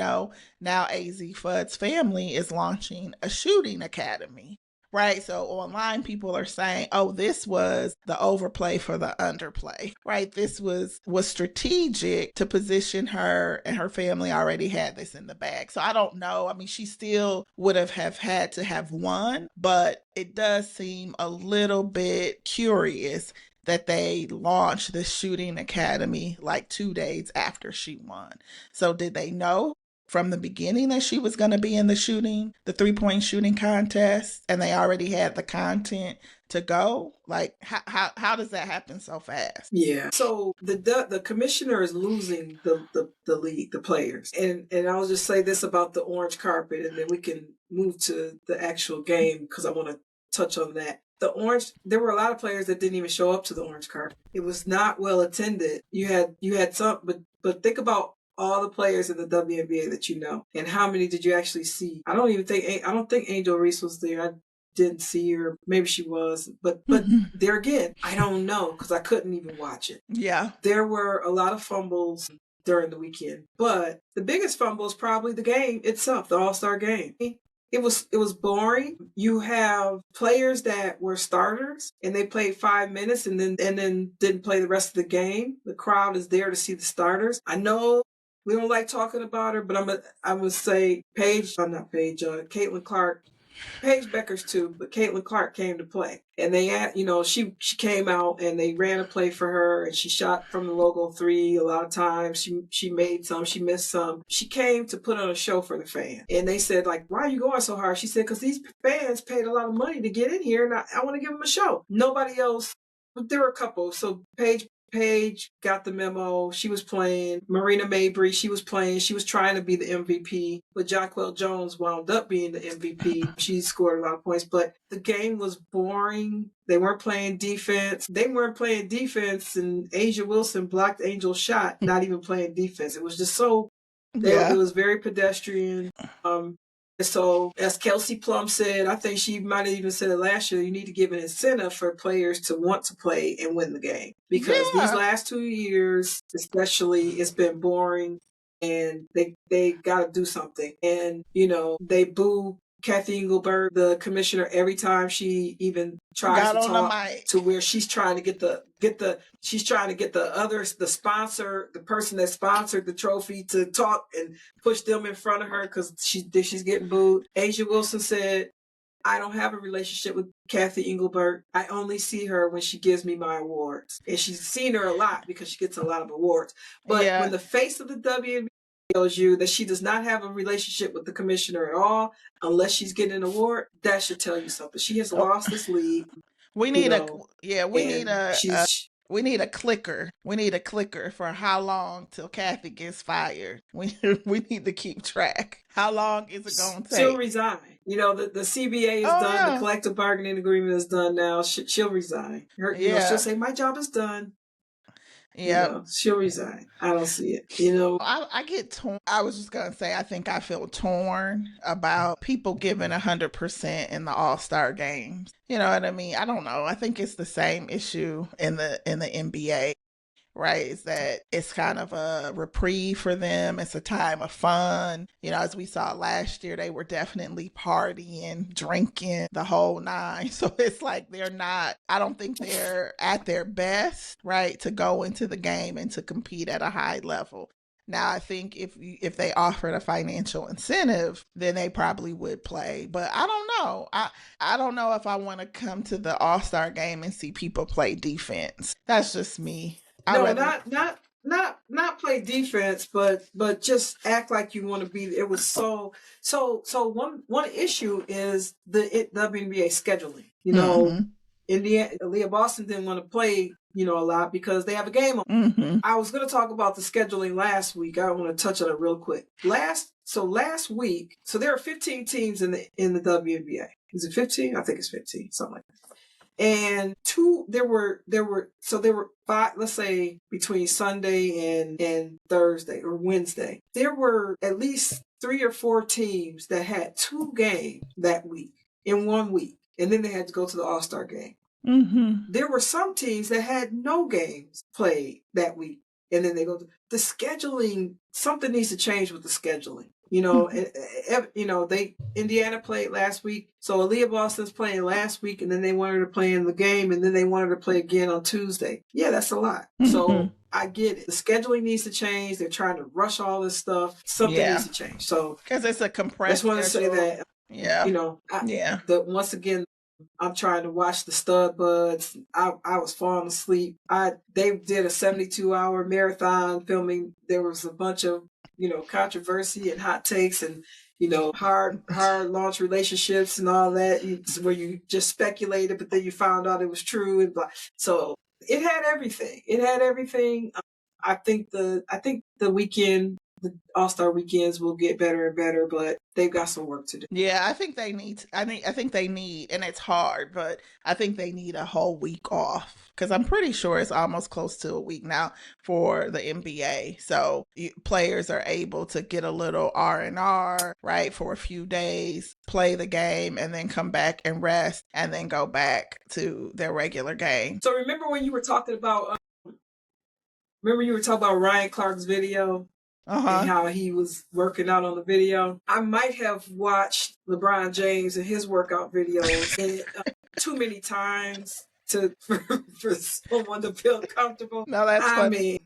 now AZ Fudd's family is launching a shooting academy. Right. So online people are saying, oh, this was the overplay for the underplay. Right. This was strategic to position her, and her family already had this in the bag. So I don't know. I mean, she still would have had to have won, but it does seem a little bit curious that they launched the shooting academy like 2 days after she won. So did they know from the beginning that she was going to be in the 3-point shooting contest, and they already had the content to go? Like, how does that happen so fast? Yeah. So the commissioner is losing the league, the players. And I'll just say this about the orange carpet, and then we can move to the actual game, because I want to touch on that. the orange, there were a lot of players that didn't even show up to the orange carpet. It was not well attended. You had some, but think about all the players in the WNBA that you know, and how many did you actually see? I don't think Angel Reese was there. I didn't see her. Maybe she was, but there again, I don't know because I couldn't even watch it. Yeah. There were a lot of fumbles during the weekend, but the biggest fumble is probably the game itself, the All-Star game. It was boring. You have players that were starters and they played 5 minutes and then didn't play the rest of the game. The crowd is there to see the starters. I know we don't like talking about her, but I'm gonna say Caitlin Clark. Paige Becker's too, but Caitlin Clark came to play. And they had, she came out and they ran a play for her and she shot from the logo 3 a lot of times. She made some, she missed some. She came to put on a show for the fans. And they said, like, why are you going so hard? She said, because these fans paid a lot of money to get in here and I want to give them a show. Nobody else, but there were a couple. So Paige got the memo. She was playing. Marina Mabry, she was playing. She was trying to be the MVP, but Jacquel Jones wound up being the MVP. She scored a lot of points, but the game was boring. They weren't playing defense. And Asia Wilson blocked Angel's shot, not even playing defense. It was just so, it was very pedestrian. So, as Kelsey Plum said, I think she might have even said it last year, you need to give an incentive for players to want to play and win the game. Because these last 2 years, especially, it's been boring and they got to do something. And, they boo Kathy Engelberg, the commissioner, every time she even tries to talk to where she's trying to get the sponsor, the person that sponsored the trophy to talk and push them in front of her because she's getting booed. Asia Wilson said, I don't have a relationship with Kathy Engelberg. I only see her when she gives me my awards. And she's seen her a lot because she gets a lot of awards. But when the face of the WNBA tells you that she does not have a relationship with the commissioner at all, unless she's getting an award, that should tell you something. She has lost this league. We need we need a clicker. We need a clicker for how long till Kathy gets fired. We need to keep track. How long is it going to take? She'll resign. The CBA is done. The collective bargaining agreement is done now. She'll resign. She'll say, my job is done. Yeah, she'll resign. I don't see it. I get torn. I was just gonna say, I think I feel torn about people giving 100% in the All-Star games. You know what I mean? I don't know. I think it's the same issue in the NBA. Right, is that it's kind of a reprieve for them. It's a time of fun. As we saw last year, they were definitely partying, drinking, the whole nine. So it's like I don't think they're at their best, right, to go into the game and to compete at a high level. Now, I think if they offered a financial incentive, then they probably would play. But I don't know. I don't know if I want to come to the All-Star game and see people play defense. That's just me. Not play defense, but just act like you want to be. It was so one issue is the WNBA scheduling. Indiana, Leah Boston didn't want to play, a lot because they have a game on. I was going to talk about the scheduling last week. I want to touch on it real quick. Last week, so there are 15 teams in the WNBA. Is it 15? I think it's 15, something like that. And there were 5, let's say between Sunday and Thursday or Wednesday, there were at least 3 or 4 teams that had 2 games that week in 1 week. And then they had to go to the All-Star game. There were some teams that had no games played that week. And then they go to the scheduling. Something needs to change with the scheduling. Indiana played last week. So Aaliyah Boston's playing last week, and then they wanted to play in the game, and then they wanted to play again on Tuesday. Yeah, that's a lot. So I get it. The scheduling needs to change. They're trying to rush all this stuff. Something needs to change. So because it's a compressed. I just want to say that. Once again, I'm trying to watch the Stud Buds. I was falling asleep. They did a 72-hour marathon filming. There was a bunch of controversy and hot takes and hard launch relationships and all that, where you just speculated, but then you found out it was true and blah. So it had everything. I think the weekend the All-Star weekends will get better and better, but they've got some work to do. Yeah, I think they need. I think they need, and it's hard, but I think they need a whole week off because I'm pretty sure it's almost close to a week now for the NBA. So players are able to get a little R&R, right, for a few days, play the game, and then come back and rest, and then go back to their regular game. So remember when you were talking about Ryan Clark's video? And how he was working out on the video. I might have watched LeBron James and his workout videos too many times for someone to feel comfortable. No, that's funny. I mean,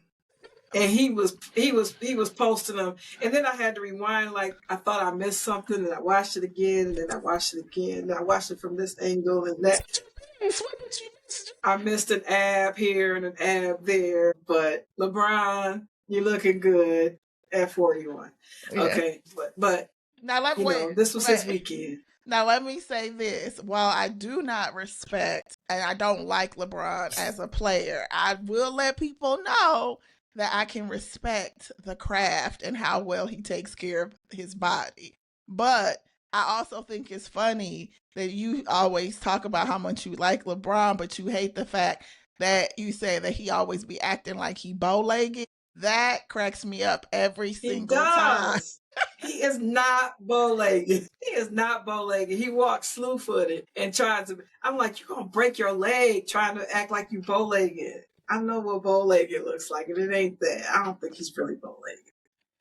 and he was posting them, and then I had to rewind. Like I thought I missed something, and I watched it again, and then I watched it again, and I watched it from this angle and that. I missed an ab here and an ab there, but LeBron, you're looking good at 41. Yeah. Okay, but now this was his weekend. Now let me say this: while I do not respect and I don't like LeBron as a player, I will let people know that I can respect the craft and how well he takes care of his body. But I also think it's funny that you always talk about how much you like LeBron, but you hate the fact that you say that he always be acting like he bow-legged. That cracks me up every single time. He is not bow-legged. He is not bow-legged. He walks slew-footed and tries to. I'm like, you're going to break your leg trying to act like you bow-legged. I know what bow-legged looks like, and it ain't that. I don't think he's really bow-legged.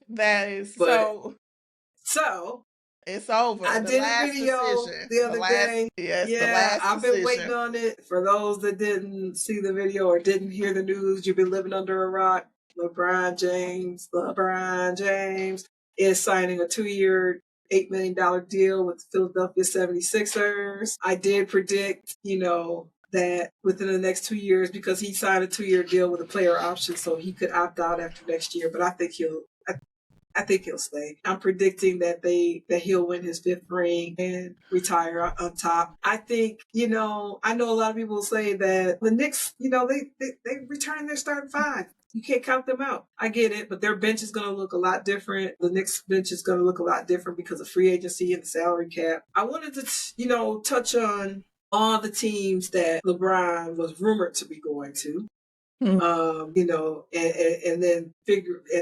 That is so. It's over. I did a video the other day. Yes, yeah, I've been waiting on it. For those that didn't see the video or didn't hear the news, you've been living under a rock. LeBron James is signing a 2-year, $8 million deal with the Philadelphia 76ers. I did predict, that within the next 2 years, because he signed a 2-year deal with a player option, so he could opt out after next year. But I think he'll stay. I'm predicting that he'll win his 5th ring and retire on top. I think, I know a lot of people say that the Knicks, they return their starting 5. You can't count them out. I get it, but their bench is going to look a lot different. The Knicks bench is going to look a lot different because of free agency and the salary cap. I wanted to, touch on all the teams that LeBron was rumored to be going to. And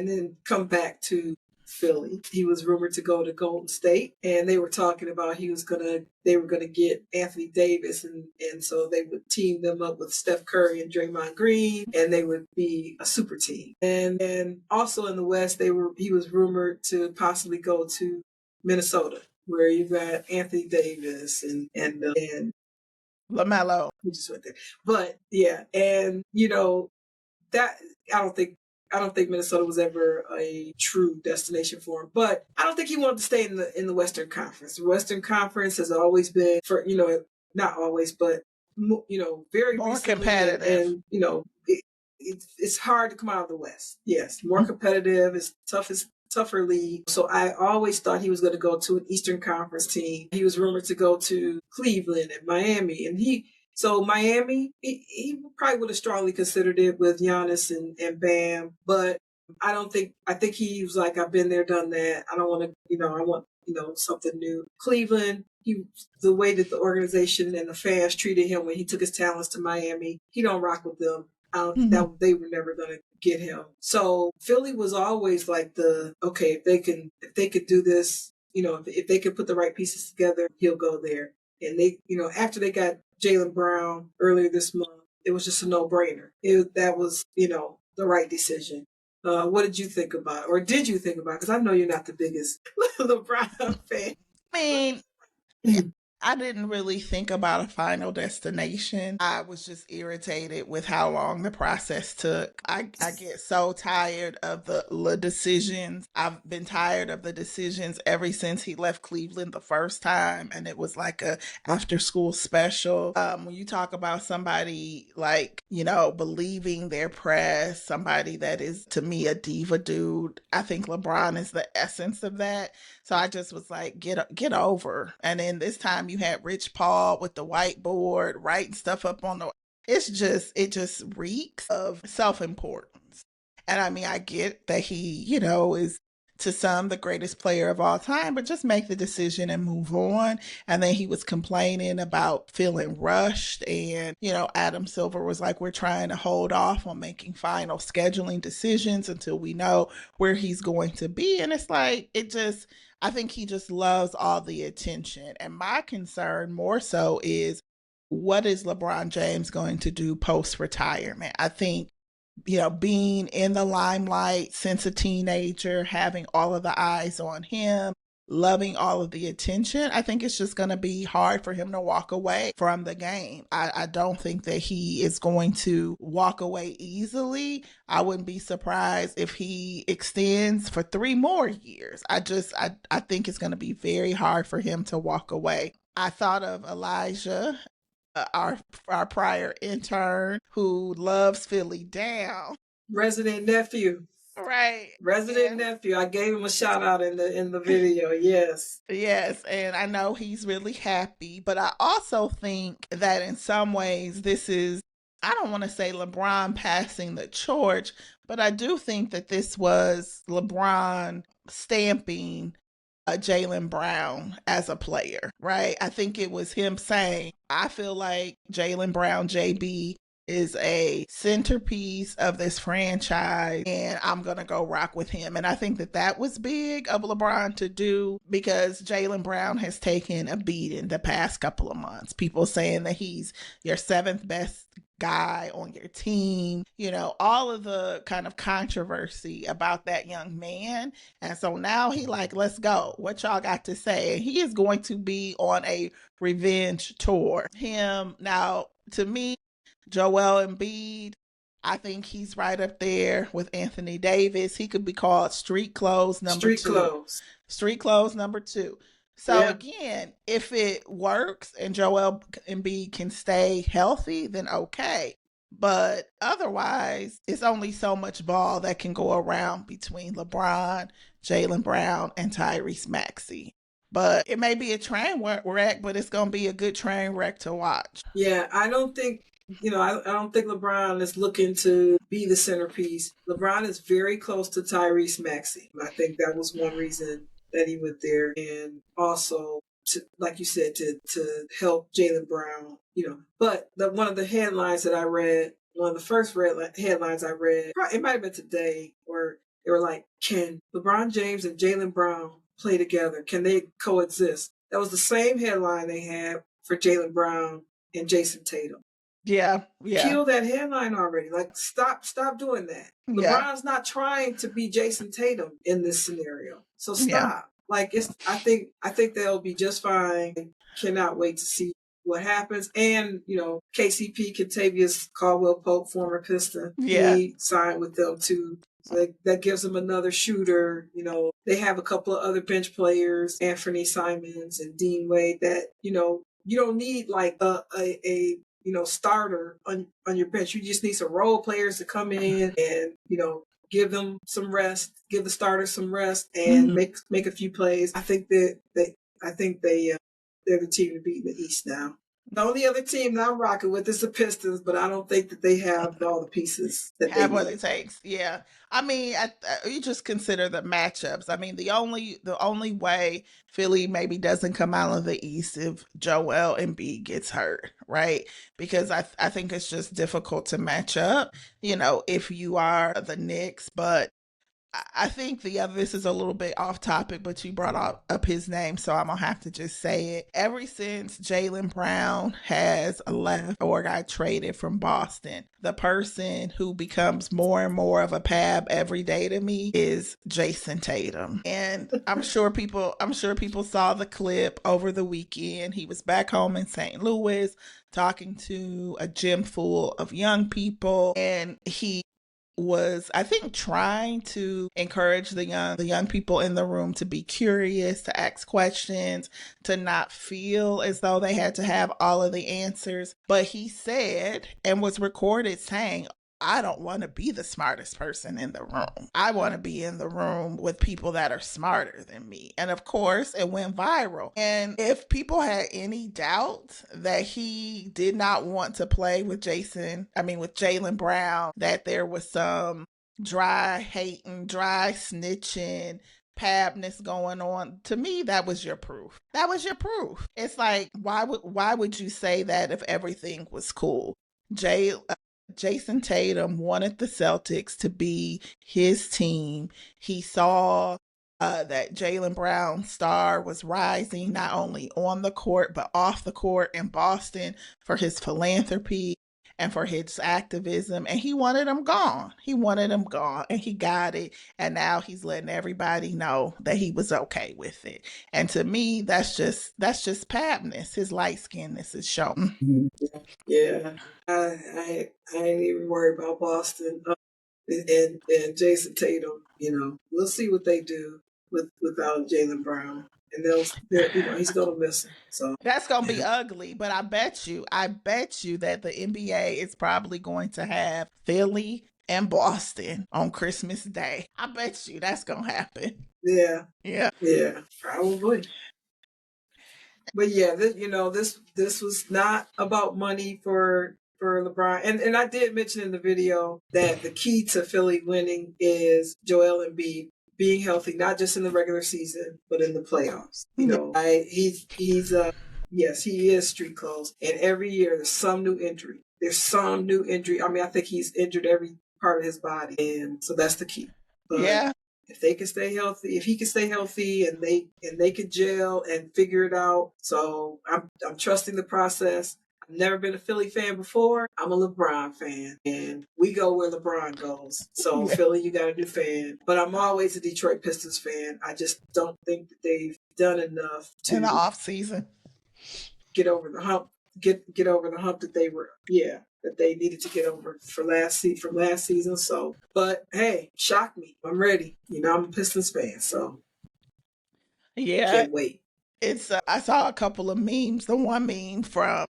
then come back to Philly. He was rumored to go to Golden State, and they were talking about they were gonna get Anthony Davis, and so they would team them up with Steph Curry and Draymond Green, and they would be a super team. And also in the West, he was rumored to possibly go to Minnesota, where you got Anthony Davis and LaMelo. We just went there. But yeah, and that I don't think Minnesota was ever a true destination for him. But I don't think he wanted to stay in the Western Conference. The Western Conference has always been not always, but very more recently, competitive. And it's hard to come out of the West. Yes, more competitive. It's tougher league. So I always thought he was going to go to an Eastern Conference team. He was rumored to go to Cleveland and Miami, and so Miami, he probably would have strongly considered it with Giannis and Bam, but I think he was like, I've been there, done that. I don't want to, I want, something new. Cleveland, the way that the organization and the fans treated him when he took his talents to Miami, he don't rock with them. That they were never going to get him. So Philly was always like if they could do this, if they could put the right pieces together, he'll go there. And they, after they got Jaylen Brown earlier this month, it was just a no-brainer. That was, the right decision. What did you think about, or did you think about? Because I know you're not the biggest LeBron fan. I mean, I didn't really think about a final destination. I was just irritated with how long the process took. I get so tired of the decisions. I've been tired of the decisions ever since he left Cleveland the first time, and it was like a after school special. When you talk about somebody like, believing their press, somebody that is to me a diva dude, I think LeBron is the essence of that. So I just was like, get over. And then this time you had Rich Paul with the whiteboard writing stuff up on it just reeks of self-importance. And I mean, I get that he, is to some the greatest player of all time, but just make the decision and move on. And then he was complaining about feeling rushed. And, Adam Silver was like, we're trying to hold off on making final scheduling decisions until we know where he's going to be. And it's like, I think he just loves all the attention. And my concern more so is, what is LeBron James going to do post retirement? I think being in the limelight since a teenager, having all of the eyes on him, loving all of the attention, I think it's just going to be hard for him to walk away from the game. I don't think that he is going to walk away easily. I wouldn't be surprised if he extends for 3 more years. I think it's going to be very hard for him to walk away. I thought of Elijah, our prior intern who loves Philly down. Resident nephew. Right. Resident nephew. I gave him a shout out in the video. Yes. Yes, and I know he's really happy, but I also think that in some ways this is, I don't want to say LeBron passing the torch, but I do think that this was LeBron stamping Jaylen Brown as a player, right? I think it was him saying, I feel like Jaylen Brown, JB, is a centerpiece of this franchise, and I'm going to go rock with him. And I think that was big of LeBron to do, because Jaylen Brown has taken a beating the past couple of months. People saying that he's your 7th best guy on your team, all of the kind of controversy about that young man. And so now he like, let's go. What y'all got to say? And he is going to be on a revenge tour. Him, now, to me, Joel Embiid, I think he's right up there with Anthony Davis. He could be called street clothes number 2. Street clothes number 2. So again, if it works and Joel Embiid can stay healthy, then okay. But otherwise, it's only so much ball that can go around between LeBron, Jaylen Brown, and Tyrese Maxey. But it may be a train wreck, but it's going to be a good train wreck to watch. Yeah, I don't think LeBron is looking to be the centerpiece. LeBron is very close to Tyrese Maxey. I think that was one reason that he went there. And also, like you said, to help Jaylen Brown, But one of the headlines that I read, one of the first headlines I read, it might have been today, where they were like, can LeBron James and Jaylen Brown play together? Can they coexist? That was the same headline they had for Jaylen Brown and Jason Tatum. Yeah. Kill that headline already. Like, stop doing that. LeBron's not trying to be Jason Tatum in this scenario. So stop. Yeah. Like, I think they'll be just fine. Cannot wait to see what happens. And, KCP, Kentavious Caldwell-Pope, former Piston, he signed with them too. So that gives them another shooter. They have a couple of other bench players, Anthony Simons and Dean Wade, that, you don't need like a starter on your bench. You just need some role players to come in and, give them some rest, give the starters some rest, and make a few plays. I think they're the team to beat in the East now. The only other team that I'm rocking with is the Pistons, but I don't think that they have all the pieces that they have what it takes. Yeah, I mean, you just consider the matchups. I mean, the only way Philly maybe doesn't come out of the East if Joel Embiid gets hurt, right? Because I think it's just difficult to match up. If you are the Knicks, but I think this is a little bit off topic, but you brought up his name, so I'm going to have to just say it. Ever since Jaylen Brown has left or got traded from Boston, the person who becomes more and more of a pab every day to me is Jason Tatum. And I'm sure people saw the clip over the weekend. He was back home in St. Louis talking to a gym full of young people, and he was, I think, trying to encourage the young people in the room to be curious, to ask questions, to not feel as though they had to have all of the answers. But he said, and was recorded saying, I don't want to be the smartest person in the room. I want to be in the room with people that are smarter than me. And of course, it went viral. And if people had any doubt that he did not want to play with Jaylen Brown, that there was some dry hating, dry snitching, pabness going on. To me, that was your proof. That was your proof. It's like, why would you say that if everything was cool? Jay Jason Tatum wanted the Celtics to be his team. He saw that Jaylen Brown's star was rising not only on the court but off the court in Boston for his philanthropy and for his activism, and he wanted him gone. He wanted him gone, and he got it. And now he's letting everybody know that he was okay with it. And to me, that's just Papness. His light skinness is shown. Yeah, I ain't even worried about Boston and Jason Tatum. We'll see what they do without Jaylen Brown, and they'll he's gonna miss him. So That's gonna be ugly, but I bet you that the NBA is probably going to have Philly and Boston on Christmas Day. I bet you that's gonna happen. yeah, Yeah. probably. But yeah, this was not about money for LeBron, and I did mention in the video that the key to Philly winning is Joel Embiid being healthy, not just in the regular season but in the playoffs. Yes, he is street clothes, and every year there's some new injury. I mean, I think he's injured every part of his body, and so that's the key. But yeah. if they can stay healthy, if he can stay healthy, and they can gel and figure it out. So I'm trusting the process. I've never been a Philly fan before. I'm a LeBron fan, and we go where LeBron goes. So Yeah. Philly, you got a new fan, but I'm always a Detroit Pistons fan. I just don't think that they've done enough In the to off season. get over the hump. Get over the hump that they needed to get over from last season. So, but hey, shock me. I'm ready. I'm a Pistons fan, so Yeah. can't wait. It's I saw a couple of memes. The one meme from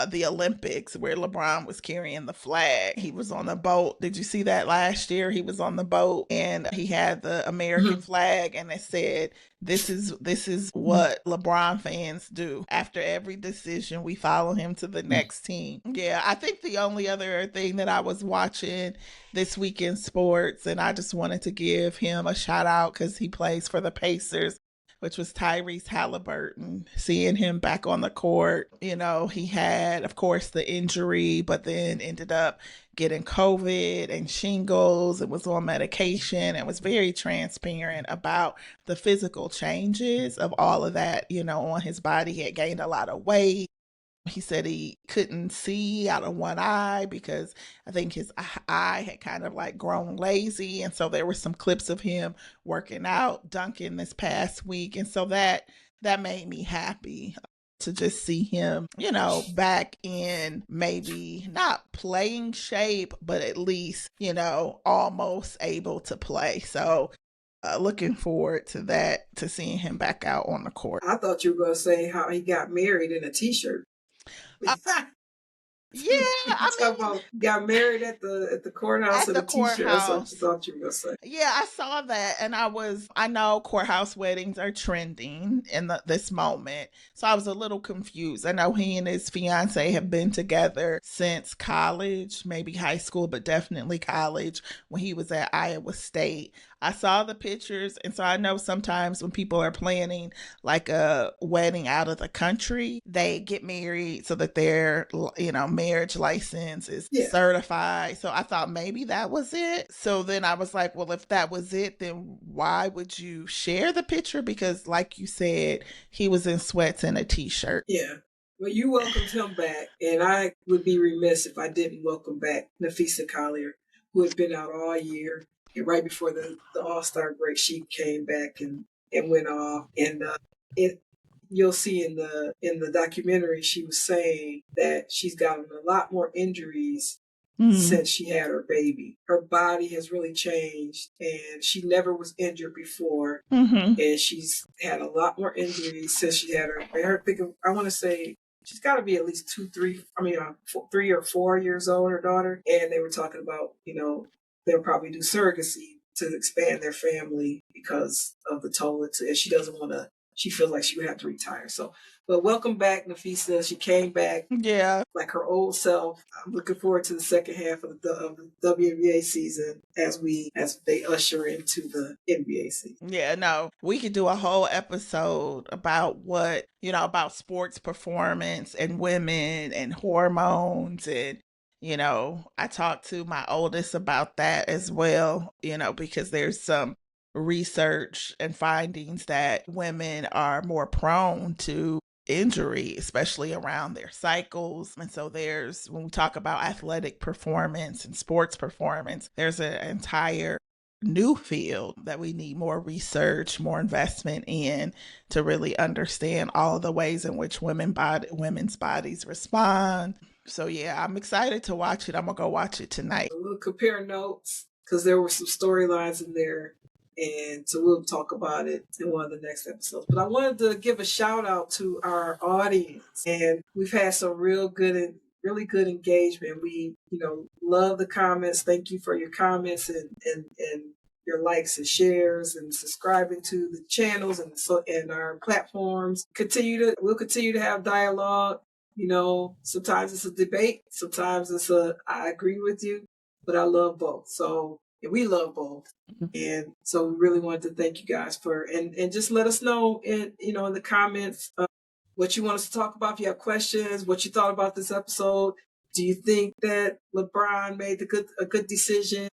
the Olympics where LeBron was carrying the flag. He was on a boat. Did you see that last year? He was on the boat and he had the American flag, and it said, "This is what LeBron fans do. After every decision, we follow him to the next team." Yeah, I think the only other thing that I was watching this week in sports, and I just wanted to give him a shout out because he plays for the Pacers, which was Tyrese Halliburton. Seeing him back on the court, he had, of course, the injury, but then ended up getting COVID and shingles and was on medication and was very transparent about the physical changes of all of that, on his body. He had gained a lot of weight. He said he couldn't see out of one eye because I think his eye had kind of like grown lazy. And so there were some clips of him working out, dunking this past week. And so that made me happy to just see him, back in maybe not playing shape, but at least, almost able to play. So looking forward to that, to seeing him back out on the court. I thought you were going to say how he got married in a t-shirt. Yeah, I mean, about got married at the courthouse in a t-shirt. That's what you thought you were gonna say. Yeah, I saw that, and I know courthouse weddings are trending in this moment, so I was a little confused. I know he and his fiance have been together since college, maybe high school, but definitely college when he was at Iowa State. I saw the pictures, and so I know sometimes when people are planning like a wedding out of the country, they get married so that their marriage license is certified. So I thought maybe that was it. So then I was like, well, if that was it, then why would you share the picture? Because like you said, he was in sweats and a t-shirt. Yeah. Well, you welcomed him back, and I would be remiss if I didn't welcome back Nafisa Collier, who had been out all year. And right before the All-Star break, she came back and went off. And you'll see in the documentary, she was saying that she's gotten a lot more injuries since she had her baby. Her body has really changed, and she never was injured before. And she's had a lot more injuries since she had her. I want to say she's got to be at least 3 or 4 years old, her daughter. And they were talking about, they'll probably do surrogacy to expand their family because of the toll. And she doesn't want to she feels like she would have to retire. So, but welcome back, Nafisa. She came back like her old self. I'm looking forward to the second half of the WNBA season as they usher into the NBA season. Yeah, no, we could do a whole episode about about sports performance and women and hormones. And, I talked to my oldest about that as well, because there's some research and findings that women are more prone to injury, especially around their cycles. And so when we talk about athletic performance and sports performance, there's an entire new field that we need more research, more investment in to really understand all of the ways in which women's bodies respond. So yeah, I'm excited to watch it. I'm gonna go watch it tonight. We'll compare notes because there were some storylines in there, and so we'll talk about it in one of the next episodes. But I wanted to give a shout out to our audience, and we've had some really good engagement. We, love the comments. Thank you for your comments and your likes and shares and subscribing to the channels and our platforms. We'll continue to have dialogue. Sometimes it's a debate, sometimes it's I agree with you, but I love both. So, and we love both. And so we really wanted to thank you guys and just let us know in the comments what you want us to talk about. If you have questions, what you thought about this episode. Do you think that LeBron made a good decision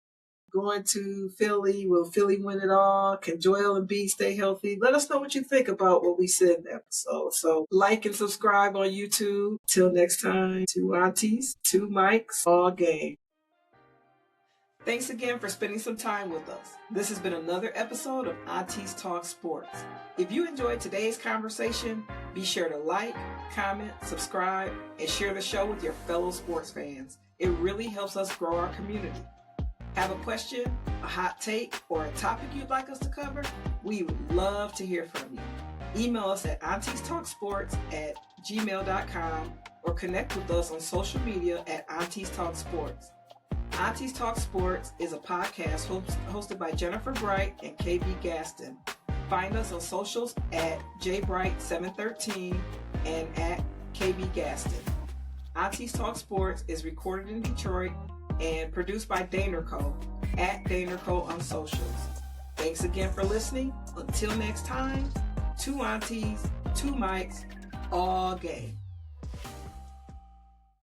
going to Philly? Will Philly win it all? Can Joel Embiid stay healthy? Let us know what you think about what we said in the episode. So like and subscribe on YouTube. Till next time, 2 aunties, 2 mics, all game. Thanks again for spending some time with us. This has been another episode of Aunties Talk Sports. If you enjoyed today's conversation, be sure to like, comment, subscribe, and share the show with your fellow sports fans. It really helps us grow our community. Have a question, a hot take, or a topic you'd like us to cover? We would love to hear from you. Email us at auntiestalksports@gmail.com or connect with us on social media at Aunties Talk Sports. Aunties Talk Sports is a podcast hosted by Jennifer Bright and KB Gaston. Find us on socials at jbright713 and at KB Gaston. Aunties Talk Sports is recorded in Detroit and produced by Danerco at Danerco on socials. Thanks again for listening. Until next time, 2 aunties, 2 mics, all game.